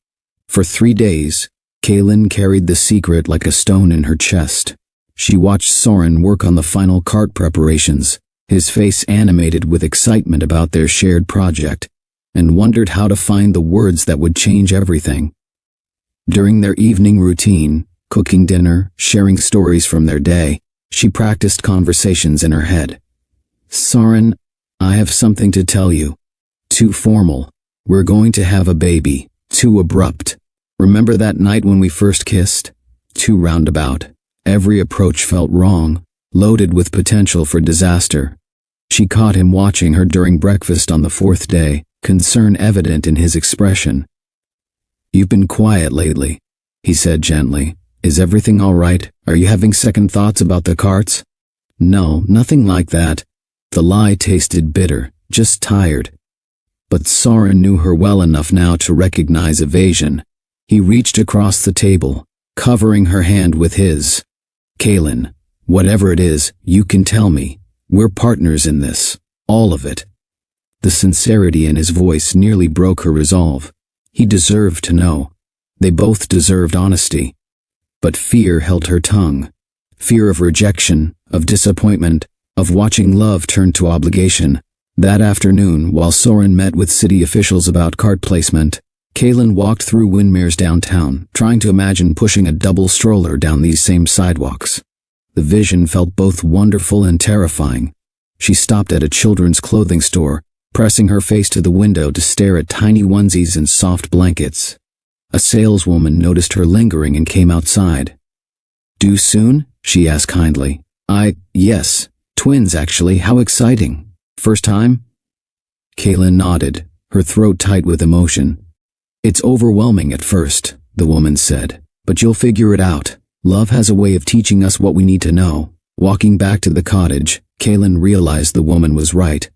For 3 days, Kaylin carried the secret like a stone in her chest. She watched Soren work on the final cart preparations, his face animated with excitement about their shared project, and wondered how to find the words that would change everything. During their evening routine, cooking dinner, sharing stories from their day, she practiced conversations in her head. "Soren, I have something to tell you. Too formal. We're going to have a baby. Too abrupt. Remember that night when we first kissed? Too roundabout. Every approach felt wrong, loaded with potential for disaster." She caught him watching her during breakfast on the 4th day, concern evident in his expression. "You've been quiet lately," he said gently. "Is everything all right? Are you having second thoughts about the carts?" "No, nothing like that." The lie tasted bitter, just tired. But Soren knew her well enough now to recognize evasion. He reached across the table, covering her hand with his. "Kaylin, whatever it is, you can tell me. We're partners in this. All of it." The sincerity in his voice nearly broke her resolve. He deserved to know. They both deserved honesty. But fear held her tongue. Fear of rejection, of disappointment, of watching love turn to obligation. That afternoon, while Soren met with city officials about cart placement, Kaylin walked through Windmere's downtown, trying to imagine pushing a double stroller down these same sidewalks. The vision felt both wonderful and terrifying. She stopped at a children's clothing store, pressing her face to the window to stare at tiny onesies and soft blankets. A saleswoman noticed her lingering and came outside. "Due soon?" she asked kindly. Yes. Twins, actually. How exciting. First time?" Kaylin nodded, her throat tight with emotion. It's overwhelming at first, the woman said, but you'll figure it out. Love has a way of teaching us what we need to know. Walking back to the cottage, Kaylin realized the woman was right.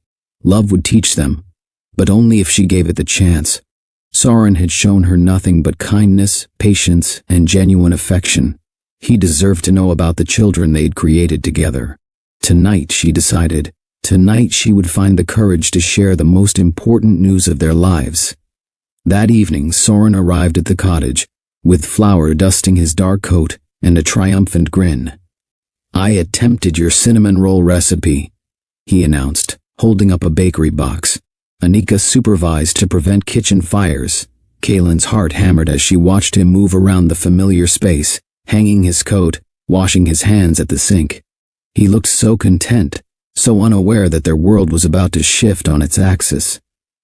Love would teach them, but only if she gave it the chance. Soren had shown her nothing but kindness, patience, and genuine affection. He deserved to know about the children they'd created together. Tonight, she decided, tonight she would find the courage to share the most important news of their lives. That evening, Soren arrived at the cottage, with Flower dusting his dark coat and a triumphant grin. "I attempted your cinnamon roll recipe," he announced, holding up a bakery box. Anika supervised to prevent kitchen fires. Kaylin's heart hammered as she watched him move around the familiar space, hanging his coat, washing his hands at the sink. He looked so content, so unaware that their world was about to shift on its axis.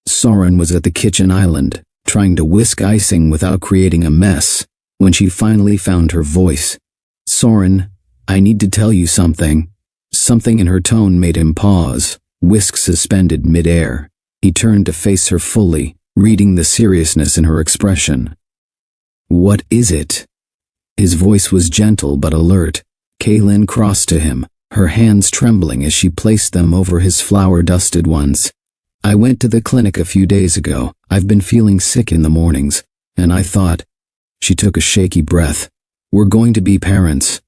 Soren was at the kitchen island, trying to whisk icing without creating a mess, when she finally found her voice. "Soren, I need to tell you something." Something in her tone made him pause, whisk suspended mid-air. He turned to face her fully, reading the seriousness in her expression. "What is it?" His voice was gentle but alert. Kaylin crossed to him, her hands trembling as she placed them over his flour-dusted ones. "I went to the clinic a few days ago. I've been feeling sick in the mornings, and I thought—" She took a shaky breath. "We're going to be parents."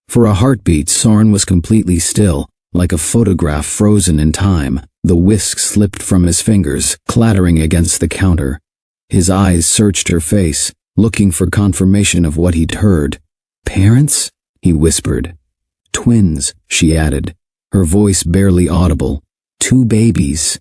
For a heartbeat, Soren was completely still, like a photograph frozen in time. The whisk slipped from his fingers, clattering against the counter. His eyes searched her face, looking for confirmation of what he'd heard. "Parents?" he whispered. "Twins," she added, her voice barely audible. "2 babies."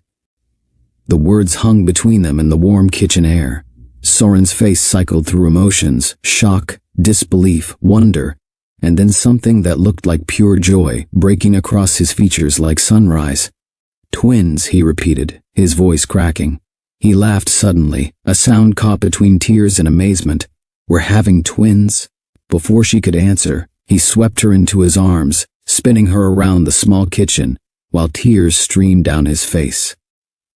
The words hung between them in the warm kitchen air. Soren's face cycled through emotions, shock, disbelief, wonder, and then something that looked like pure joy breaking across his features like sunrise. "Twins," he repeated, his voice cracking. He laughed suddenly, a sound caught between tears and amazement. "We're having twins?" Before she could answer, he swept her into his arms, spinning her around the small kitchen, while tears streamed down his face.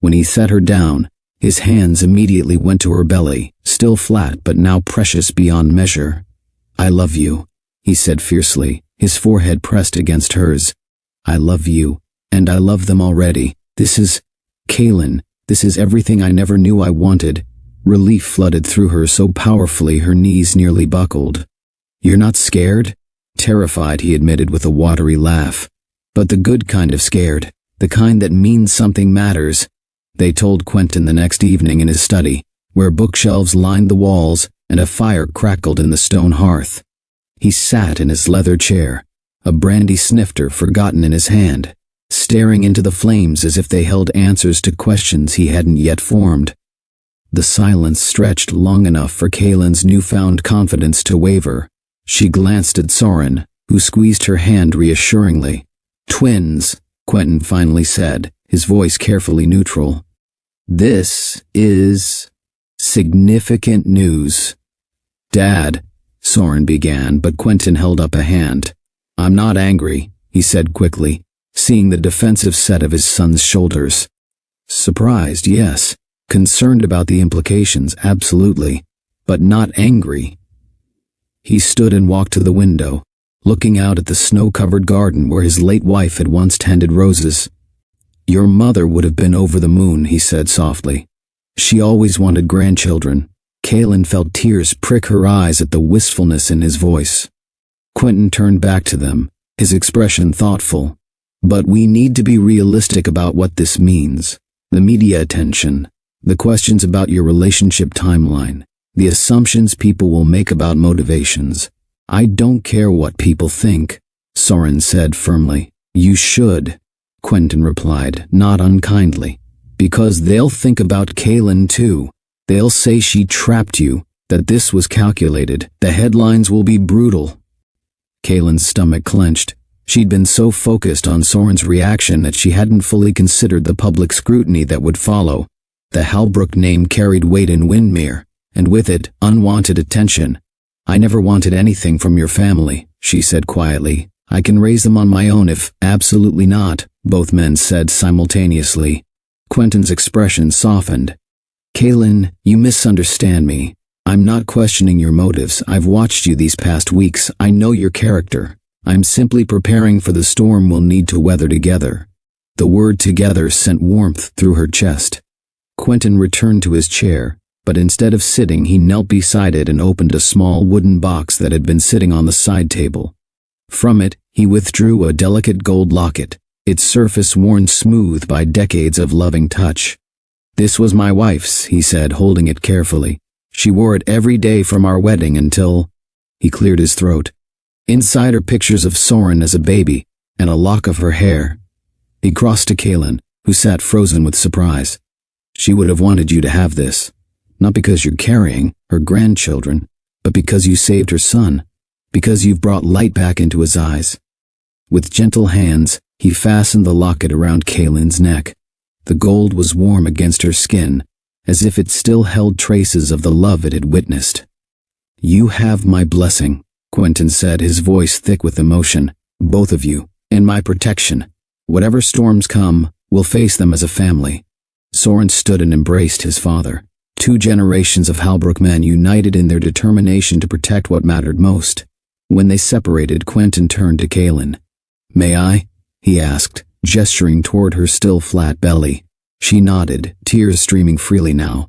When he set her down, his hands immediately went to her belly, still flat but now precious beyond measure. "I love you," he said fiercely, his forehead pressed against hers. "I love you, and I love them already. This is, Kaylin, this is everything I never knew I wanted." Relief flooded through her so powerfully her knees nearly buckled. "You're not scared?" "Terrified," he admitted with a watery laugh. "But the good kind of scared, the kind that means something matters." They told Quentin the next evening in his study, where bookshelves lined the walls and a fire crackled in the stone hearth. He sat in his leather chair, a brandy snifter forgotten in his hand, staring into the flames as if they held answers to questions he hadn't yet formed. The silence stretched long enough for Kaylin's newfound confidence to waver. She glanced at Soren, who squeezed her hand reassuringly. "Twins," Quentin finally said, his voice carefully neutral. "This is significant news." "Dad," Soren began, but Quentin held up a hand. "I'm not angry," he said quickly, seeing the defensive set of his son's shoulders. "Surprised, yes. Concerned about the implications, absolutely. But not angry." He stood and walked to the window, looking out at the snow-covered garden where his late wife had once tended roses. "Your mother would have been over the moon," he said softly. "She always wanted grandchildren." Kaylin felt tears prick her eyes at the wistfulness in his voice. Quentin turned back to them, his expression thoughtful. "But we need to be realistic about what this means. The media attention, the questions about your relationship timeline, the assumptions people will make about motivations. I don't care what people think," Soren said firmly. "You should," Quentin replied, not unkindly. "Because they'll think about Kaylin too. They'll say she trapped you, that this was calculated. The headlines will be brutal." Kaylin's stomach clenched. She'd been so focused on Soren's reaction that she hadn't fully considered the public scrutiny that would follow. The Halbrook name carried weight in Windmere, and with it, unwanted attention. "I never wanted anything from your family," she said quietly. "I can raise them on my own if—" "Absolutely not," both men said simultaneously. Quentin's expression softened. Kaylin, you misunderstand me. I'm not questioning your motives. I've watched you these past weeks. I know your character. I'm simply preparing for the storm we'll need to weather together. The word together sent warmth through her chest. Quentin returned to his chair, but instead of sitting, he knelt beside it and opened a small wooden box that had been sitting on the side table. From it, he withdrew a delicate gold locket, its surface worn smooth by decades of loving touch. This was my wife's, he said, holding it carefully. She wore it every day from our wedding until… He cleared his throat. Inside are pictures of Soren as a baby, and a lock of her hair. He crossed to Kaylin, who sat frozen with surprise. She would have wanted you to have this, not because you're carrying her grandchildren, but because you saved her son, because you've brought light back into his eyes. With gentle hands, he fastened the locket around Kaylin's neck. The gold was warm against her skin, as if it still held traces of the love it had witnessed. You have my blessing, Quentin said, his voice thick with emotion. Both of you, and my protection. Whatever storms come, we'll face them as a family. Soren stood and embraced his father. 2 generations of Halbrook men united in their determination to protect what mattered most. When they separated, Quentin turned to Kaylin. May I? He asked, gesturing toward her still flat belly. She nodded, tears streaming freely now.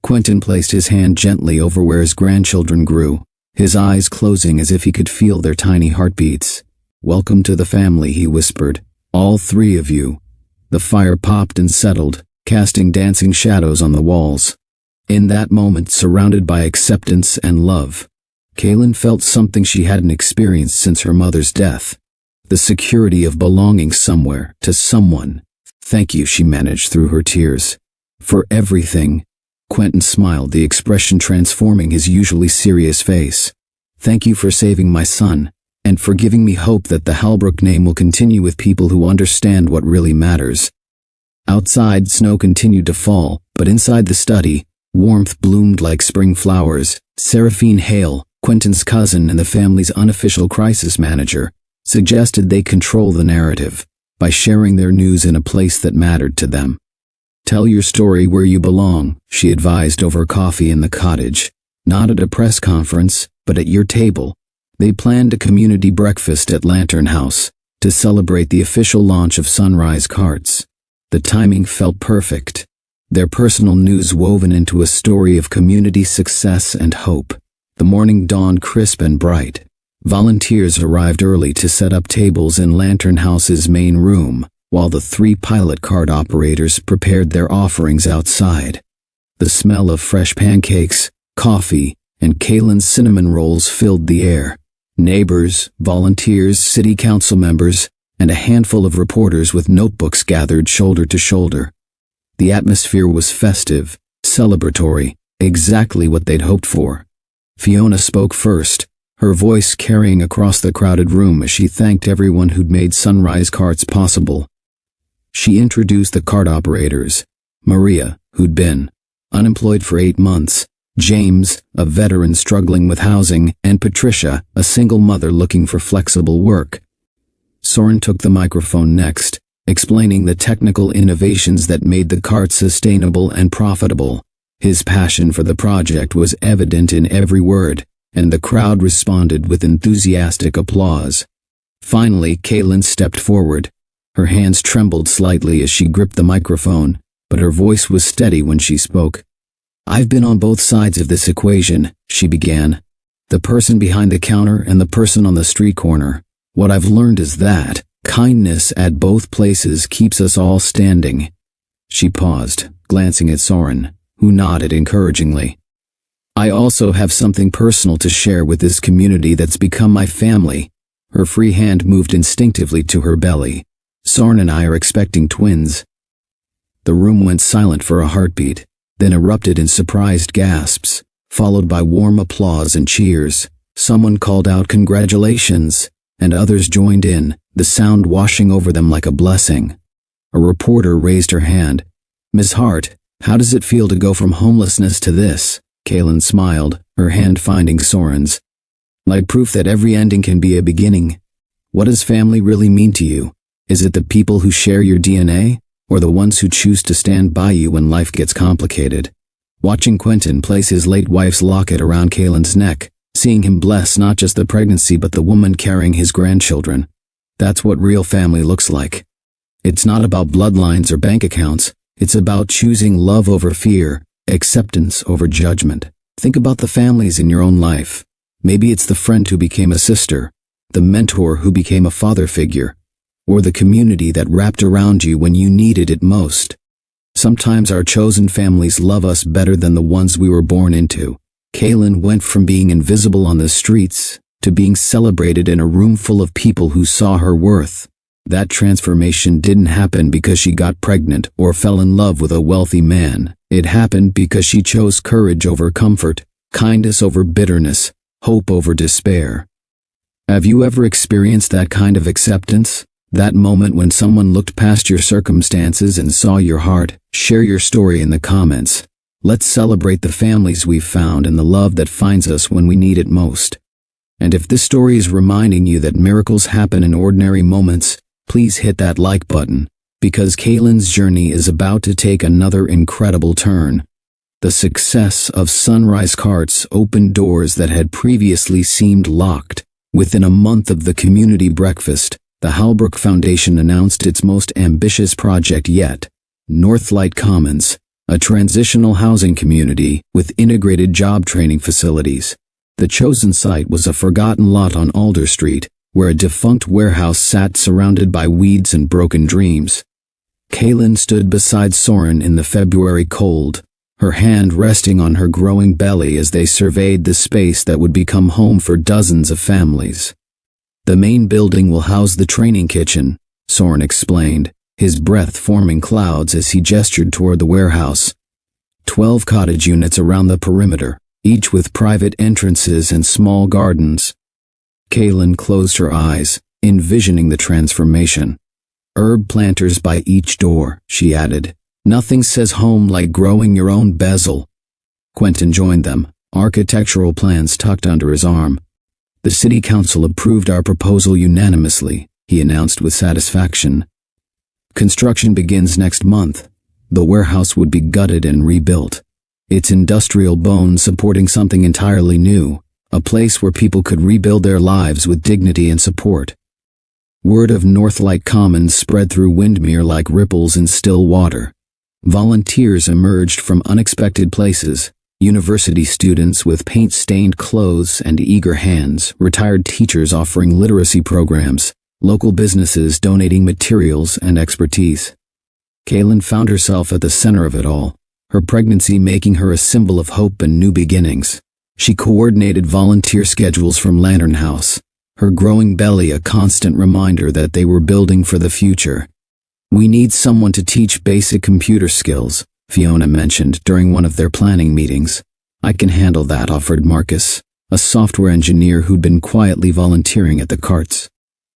Quentin placed his hand gently over where his grandchildren grew, his eyes closing as if he could feel their tiny heartbeats. Welcome to the family, he whispered. All 3 of you. The fire popped and settled, casting dancing shadows on the walls. In that moment, surrounded by acceptance and love, Kaylin felt something she hadn't experienced since her mother's death. The security of belonging somewhere, to someone. Thank you, she managed through her tears. For everything. Quentin smiled, the expression transforming his usually serious face. Thank you for saving my son, and for giving me hope that the Halbrook name will continue with people who understand what really matters. Outside, snow continued to fall, but inside the study, warmth bloomed like spring flowers. Seraphine Hale, Quentin's cousin and the family's unofficial crisis manager, suggested they control the narrative by sharing their news in a place that mattered to them. Tell your story where you belong, she advised over coffee in the cottage. Not at a press conference, but at your table. They planned a community breakfast at Lantern House to celebrate the official launch of Sunrise Carts. The timing felt perfect. Their personal news woven into a story of community success and hope. The morning dawned crisp and bright. Volunteers arrived early to set up tables in Lantern House's main room, while the 3 pilot cart operators prepared their offerings outside. The smell of fresh pancakes, coffee, and Kaylin's cinnamon rolls filled the air. Neighbors, volunteers, city council members, and a handful of reporters with notebooks gathered shoulder to shoulder. The atmosphere was festive, celebratory, exactly what they'd hoped for. Fiona spoke first, her voice carrying across the crowded room as she thanked everyone who'd made Sunrise Carts possible. She introduced the cart operators: Maria, who'd been unemployed for 8 months, James, a veteran struggling with housing, and Patricia, a single mother looking for flexible work. Soren took the microphone next, explaining the technical innovations that made the cart sustainable and profitable. His passion for the project was evident in every word, and the crowd responded with enthusiastic applause. Finally, Kaylin stepped forward. Her hands trembled slightly as she gripped the microphone, but her voice was steady when she spoke. I've been on both sides of this equation, she began. The person behind the counter and the person on the street corner. What I've learned is that kindness at both places keeps us all standing. She paused, glancing at Soren, who nodded encouragingly. I also have something personal to share with this community that's become my family. Her free hand moved instinctively to her belly. Soren and I are expecting twins. The room went silent for a heartbeat, then erupted in surprised gasps, followed by warm applause and cheers. Someone called out congratulations, and others joined in, the sound washing over them like a blessing. A reporter raised her hand. Ms. Hart, how does it feel to go from homelessness to this? Kaylin smiled, her hand finding Soren's. Like proof that every ending can be a beginning. What does family really mean to you? Is it the people who share your DNA, or the ones who choose to stand by you when life gets complicated? Watching Quentin place his late wife's locket around Kaylin's neck, seeing him bless not just the pregnancy but the woman carrying his grandchildren. That's what real family looks like. It's not about bloodlines or bank accounts. It's about choosing love over fear, acceptance over judgment. Think about the families in your own life. Maybe it's the friend who became a sister, the mentor who became a father figure, or the community that wrapped around you when you needed it most. Sometimes our chosen families love us better than the ones we were born into. Kaylin went from being invisible on the streets to being celebrated in a room full of people who saw her worth. That transformation didn't happen because she got pregnant or fell in love with a wealthy man. It happened because she chose courage over comfort, kindness over bitterness, hope over despair. Have you ever experienced that kind of acceptance? That moment when someone looked past your circumstances and saw your heart? Share your story in the comments. Let's celebrate the families we've found and the love that finds us when we need it most. And if this story is reminding you that miracles happen in ordinary moments, please hit that like button, because Kaylin's journey is about to take another incredible turn. The success of Sunrise Carts opened doors that had previously seemed locked. Within a month of the community breakfast, the Halbrook Foundation announced its most ambitious project yet, Northlight Commons, a transitional housing community with integrated job training facilities. The chosen site was a forgotten lot on Alder Street, where a defunct warehouse sat surrounded by weeds and broken dreams. Kaylin stood beside Soren in the February cold, her hand resting on her growing belly as they surveyed the space that would become home for dozens of families. The main building will house the training kitchen, Soren explained, his breath forming clouds as he gestured toward the warehouse. 12 cottage units around the perimeter, each with private entrances and small gardens. Kaylin closed her eyes, envisioning the transformation. Herb planters by each door, she added. Nothing says home like growing your own basil. Quentin joined them, architectural plans tucked under his arm. The city council approved our proposal unanimously, he announced with satisfaction. Construction begins next month. The warehouse would be gutted and rebuilt, its industrial bones supporting something entirely new, a place where people could rebuild their lives with dignity and support. Word of Northlight Commons spread through Windmere like ripples in still water. Volunteers emerged from unexpected places, university students with paint-stained clothes and eager hands, retired teachers offering literacy programs, local businesses donating materials and expertise. Kaylin found herself at the center of it all, her pregnancy making her a symbol of hope and new beginnings. She coordinated volunteer schedules from Lantern House, her growing belly a constant reminder that they were building for the future. We need someone to teach basic computer skills, Fiona mentioned during one of their planning meetings. I can handle that, offered Marcus, a software engineer who'd been quietly volunteering at the carts.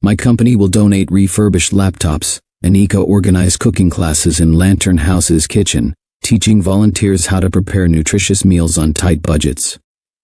My company will donate refurbished laptops. Anika organized cooking classes in Lantern House's kitchen, teaching volunteers how to prepare nutritious meals on tight budgets.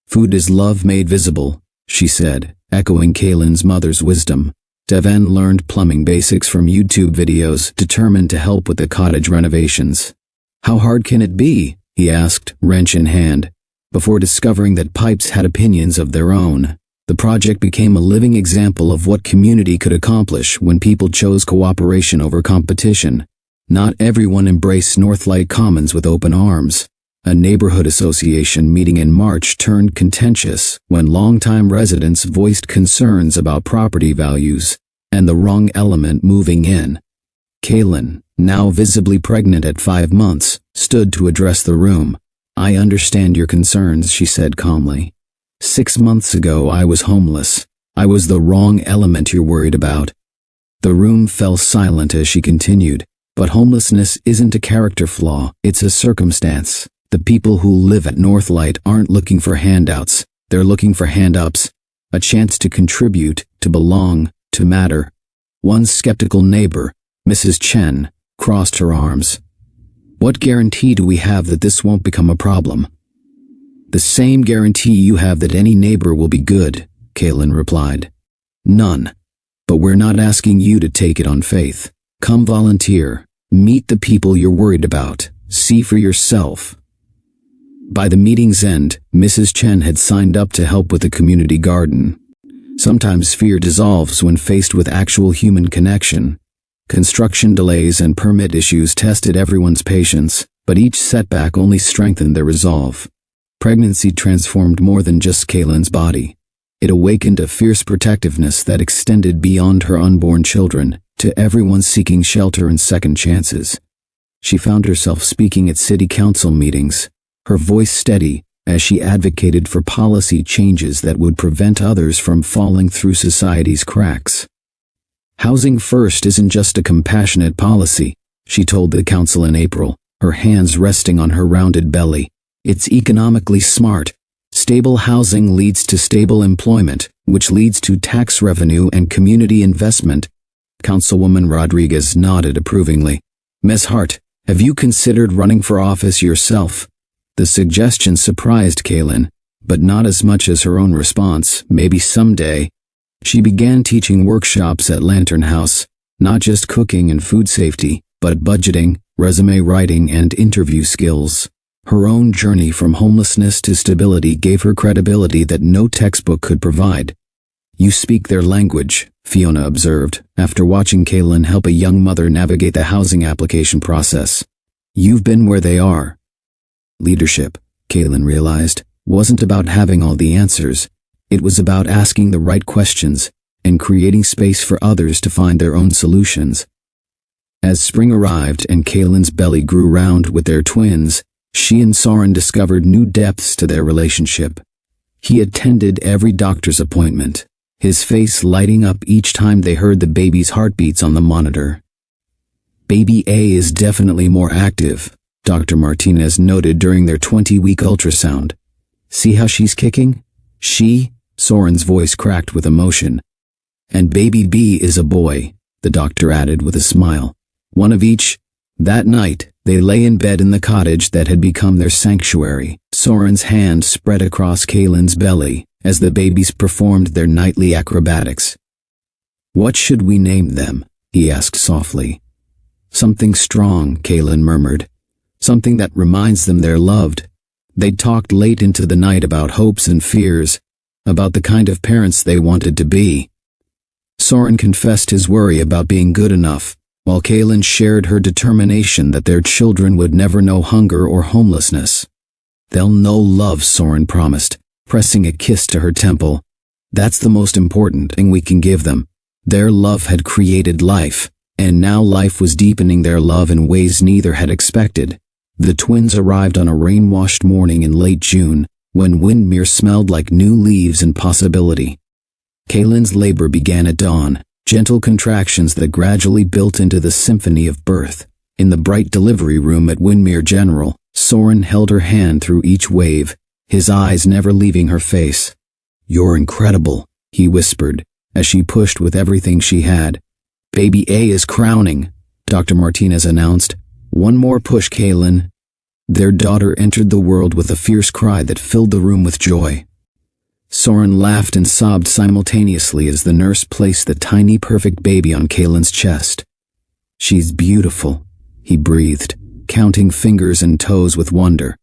Food is love made visible, she said, echoing Kaylin's mother's wisdom. Devan learned plumbing basics from YouTube videos, determined to help with the cottage renovations. How hard can it be? He asked, wrench in hand. Before discovering that pipes had opinions of their own, the project became a living example of what community could accomplish when people chose cooperation over competition. Not everyone embraced Northlight Commons with open arms. A neighborhood association meeting in March turned contentious when longtime residents voiced concerns about property values and the wrong element moving in. Kaylin, now visibly pregnant at 5 months, stood to address the room. I understand your concerns, she said calmly. 6 months ago I was homeless. I was the wrong element you're worried about. The room fell silent as she continued. But homelessness isn't a character flaw, it's a circumstance. The people who live at Northlight aren't looking for handouts, they're looking for hand-ups. A chance to contribute, to belong, to matter. One skeptical neighbor, Mrs. Chen, crossed her arms. What guarantee do we have that this won't become a problem? The same guarantee you have that any neighbor will be good, Kaylin replied. None. But we're not asking you to take it on faith. Come volunteer. Meet the people you're worried about. See for yourself. By the meeting's end, Mrs. Chen had signed up to help with the community garden. Sometimes fear dissolves when faced with actual human connection. Construction delays and permit issues tested everyone's patience, but each setback only strengthened their resolve. Pregnancy transformed more than just Kaylin's body. It awakened a fierce protectiveness that extended beyond her unborn children to everyone seeking shelter and second chances. She found herself speaking at city council meetings, her voice steady as she advocated for policy changes that would prevent others from falling through society's cracks. Housing first isn't just a compassionate policy, she told the council in April, her hands resting on her rounded belly. It's economically smart. Stable housing leads to stable employment, which leads to tax revenue and community investment. Councilwoman Rodriguez nodded approvingly. Ms. Hart, have you considered running for office yourself? The suggestion surprised Kaylin, but not as much as her own response, maybe someday. She began teaching workshops at Lantern House, not just cooking and food safety, but budgeting, resume writing, and interview skills. Her own journey from homelessness to stability gave her credibility that no textbook could provide. You speak their language, Fiona observed, after watching Kaylin help a young mother navigate the housing application process. You've been where they are. Leadership, Kaylin realized, wasn't about having all the answers. It was about asking the right questions and creating space for others to find their own solutions. As spring arrived and Kaylin's belly grew round with their twins, she and Soren discovered new depths to their relationship. He attended every doctor's appointment, his face lighting up each time they heard the baby's heartbeats on the monitor. Baby A is definitely more active, Dr. Martinez noted during their 20-week ultrasound. See how she's kicking? Soren's voice cracked with emotion. And baby B is a boy, the doctor added with a smile. One of each. That night, they lay in bed in the cottage that had become their sanctuary. Soren's hand spread across Kaylin's belly as the babies performed their nightly acrobatics. What should we name them? He asked softly. Something strong, Kaylin murmured. Something that reminds them they're loved. They talked late into the night about hopes and fears, about the kind of parents they wanted to be. Soren confessed his worry about being good enough, while Kaylin shared her determination that their children would never know hunger or homelessness. They'll know love, Soren promised, pressing a kiss to her temple. That's the most important thing we can give them. Their love had created life, and now life was deepening their love in ways neither had expected. The twins arrived on a rain-washed morning in late June, when Windmere smelled like new leaves and possibility. Kaylin's labor began at dawn, gentle contractions that gradually built into the symphony of birth. In the bright delivery room at Windmere General, Soren held her hand through each wave, his eyes never leaving her face. You're incredible, he whispered, as she pushed with everything she had. Baby A is crowning, Dr. Martinez announced. One more push, Kaylin. Their daughter entered the world with a fierce cry that filled the room with joy. Soren laughed and sobbed simultaneously as the nurse placed the tiny perfect baby on Kaylin's chest. She's beautiful, he breathed, counting fingers and toes with wonder.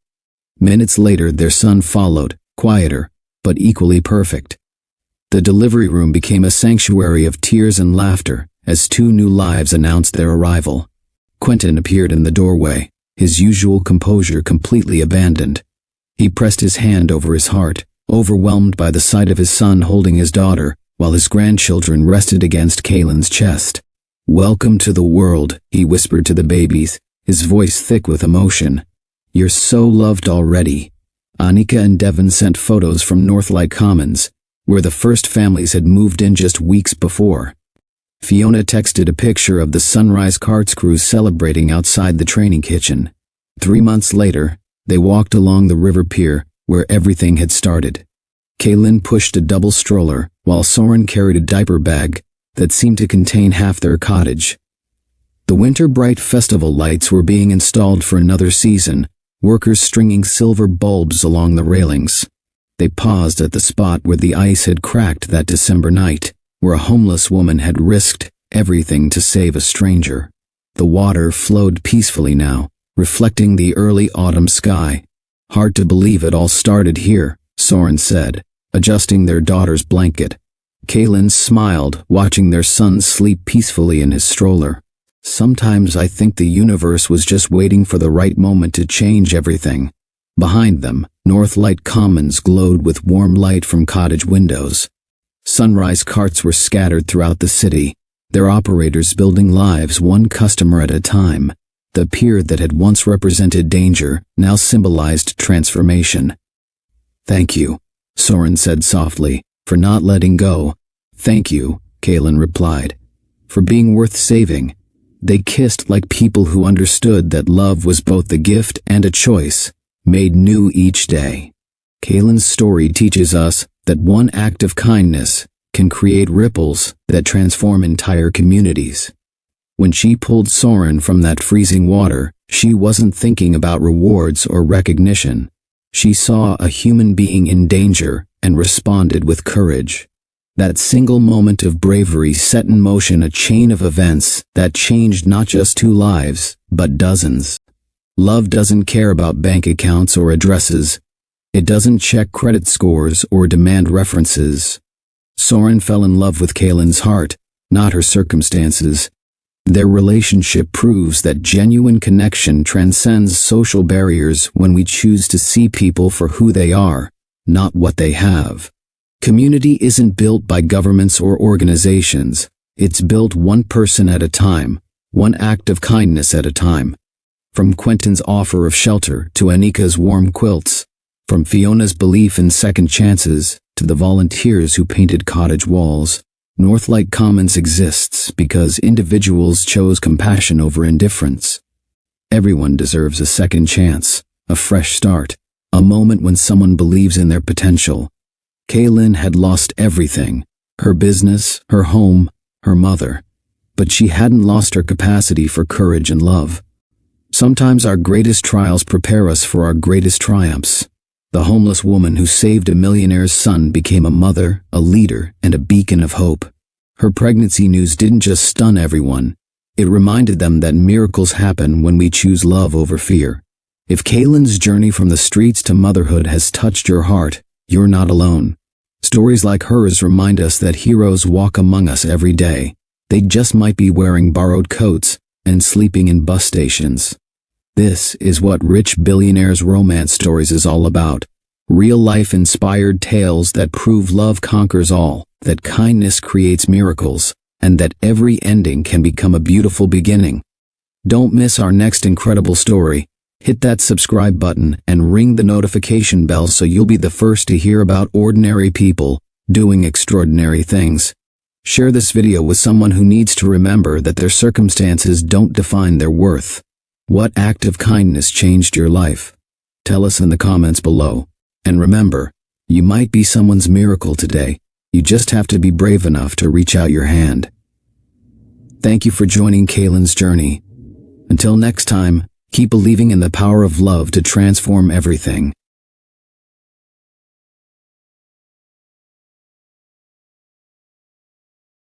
Minutes later, their son followed, quieter, but equally perfect. The delivery room became a sanctuary of tears and laughter as two new lives announced their arrival. Quentin appeared in the doorway, his usual composure completely abandoned. He pressed his hand over his heart, overwhelmed by the sight of his son holding his daughter, while his grandchildren rested against Kaylin's chest. Welcome to the world, he whispered to the babies, his voice thick with emotion. You're so loved already. Annika and Devon sent photos from Northlight Commons, where the first families had moved in just weeks before. Fiona texted a picture of the Sunrise Carts crew celebrating outside the training kitchen. 3 months later, they walked along the river pier, where everything had started. Kaylin pushed a double stroller, while Soren carried a diaper bag that seemed to contain half their cottage. The Winter Bright Festival lights were being installed for another season, workers stringing silver bulbs along the railings. They paused at the spot where the ice had cracked that December night, where a homeless woman had risked everything to save a stranger. The water flowed peacefully now, reflecting the early autumn sky. Hard to believe it all started here, Soren said, adjusting their daughter's blanket. Kaylin smiled, watching their son sleep peacefully in his stroller. Sometimes I think the universe was just waiting for the right moment to change everything. Behind them, Northlight Commons glowed with warm light from cottage windows. Sunrise carts were scattered throughout the city, their operators building lives one customer at a time. The pier that had once represented danger now symbolized transformation. "Thank you," Soren said softly, "for not letting go." "Thank you," Kaylin replied, "for being worth saving." They kissed like people who understood that love was both a gift and a choice, made new each day. Kaylin's story teaches us that one act of kindness can create ripples that transform entire communities. When she pulled Soren from that freezing water, she wasn't thinking about rewards or recognition. She saw a human being in danger and responded with courage. That single moment of bravery set in motion a chain of events that changed not just 2 lives, but dozens. Love doesn't care about bank accounts or addresses. It doesn't check credit scores or demand references. Soren fell in love with Kaylin's heart, not her circumstances. Their relationship proves that genuine connection transcends social barriers when we choose to see people for who they are, not what they have. Community isn't built by governments or organizations. It's built one person at a time, one act of kindness at a time. From Quentin's offer of shelter to Anika's warm quilts, from Fiona's belief in second chances to the volunteers who painted cottage walls, Northlight Commons exists because individuals chose compassion over indifference. Everyone deserves a second chance, a fresh start, a moment when someone believes in their potential. Kaylin had lost everything, her business, her home, her mother, but she hadn't lost her capacity for courage and love. Sometimes our greatest trials prepare us for our greatest triumphs. The homeless woman who saved a millionaire's son became a mother, a leader, and a beacon of hope. Her pregnancy news didn't just stun everyone. It reminded them that miracles happen when we choose love over fear. If Kaylin's journey from the streets to motherhood has touched your heart, you're not alone. Stories like hers remind us that heroes walk among us every day. They just might be wearing borrowed coats and sleeping in bus stations. This is what Rich Billionaires Romance Stories is all about. Real-life inspired tales that prove love conquers all, that kindness creates miracles, and that every ending can become a beautiful beginning. Don't miss our next incredible story. Hit that subscribe button and ring the notification bell so you'll be the first to hear about ordinary people doing extraordinary things. Share this video with someone who needs to remember that their circumstances don't define their worth. What act of kindness changed your life? Tell us in the comments below. And remember, you might be someone's miracle today. You just have to be brave enough to reach out your hand. Thank you for joining Kaylin's journey. Until next time, keep believing in the power of love to transform everything.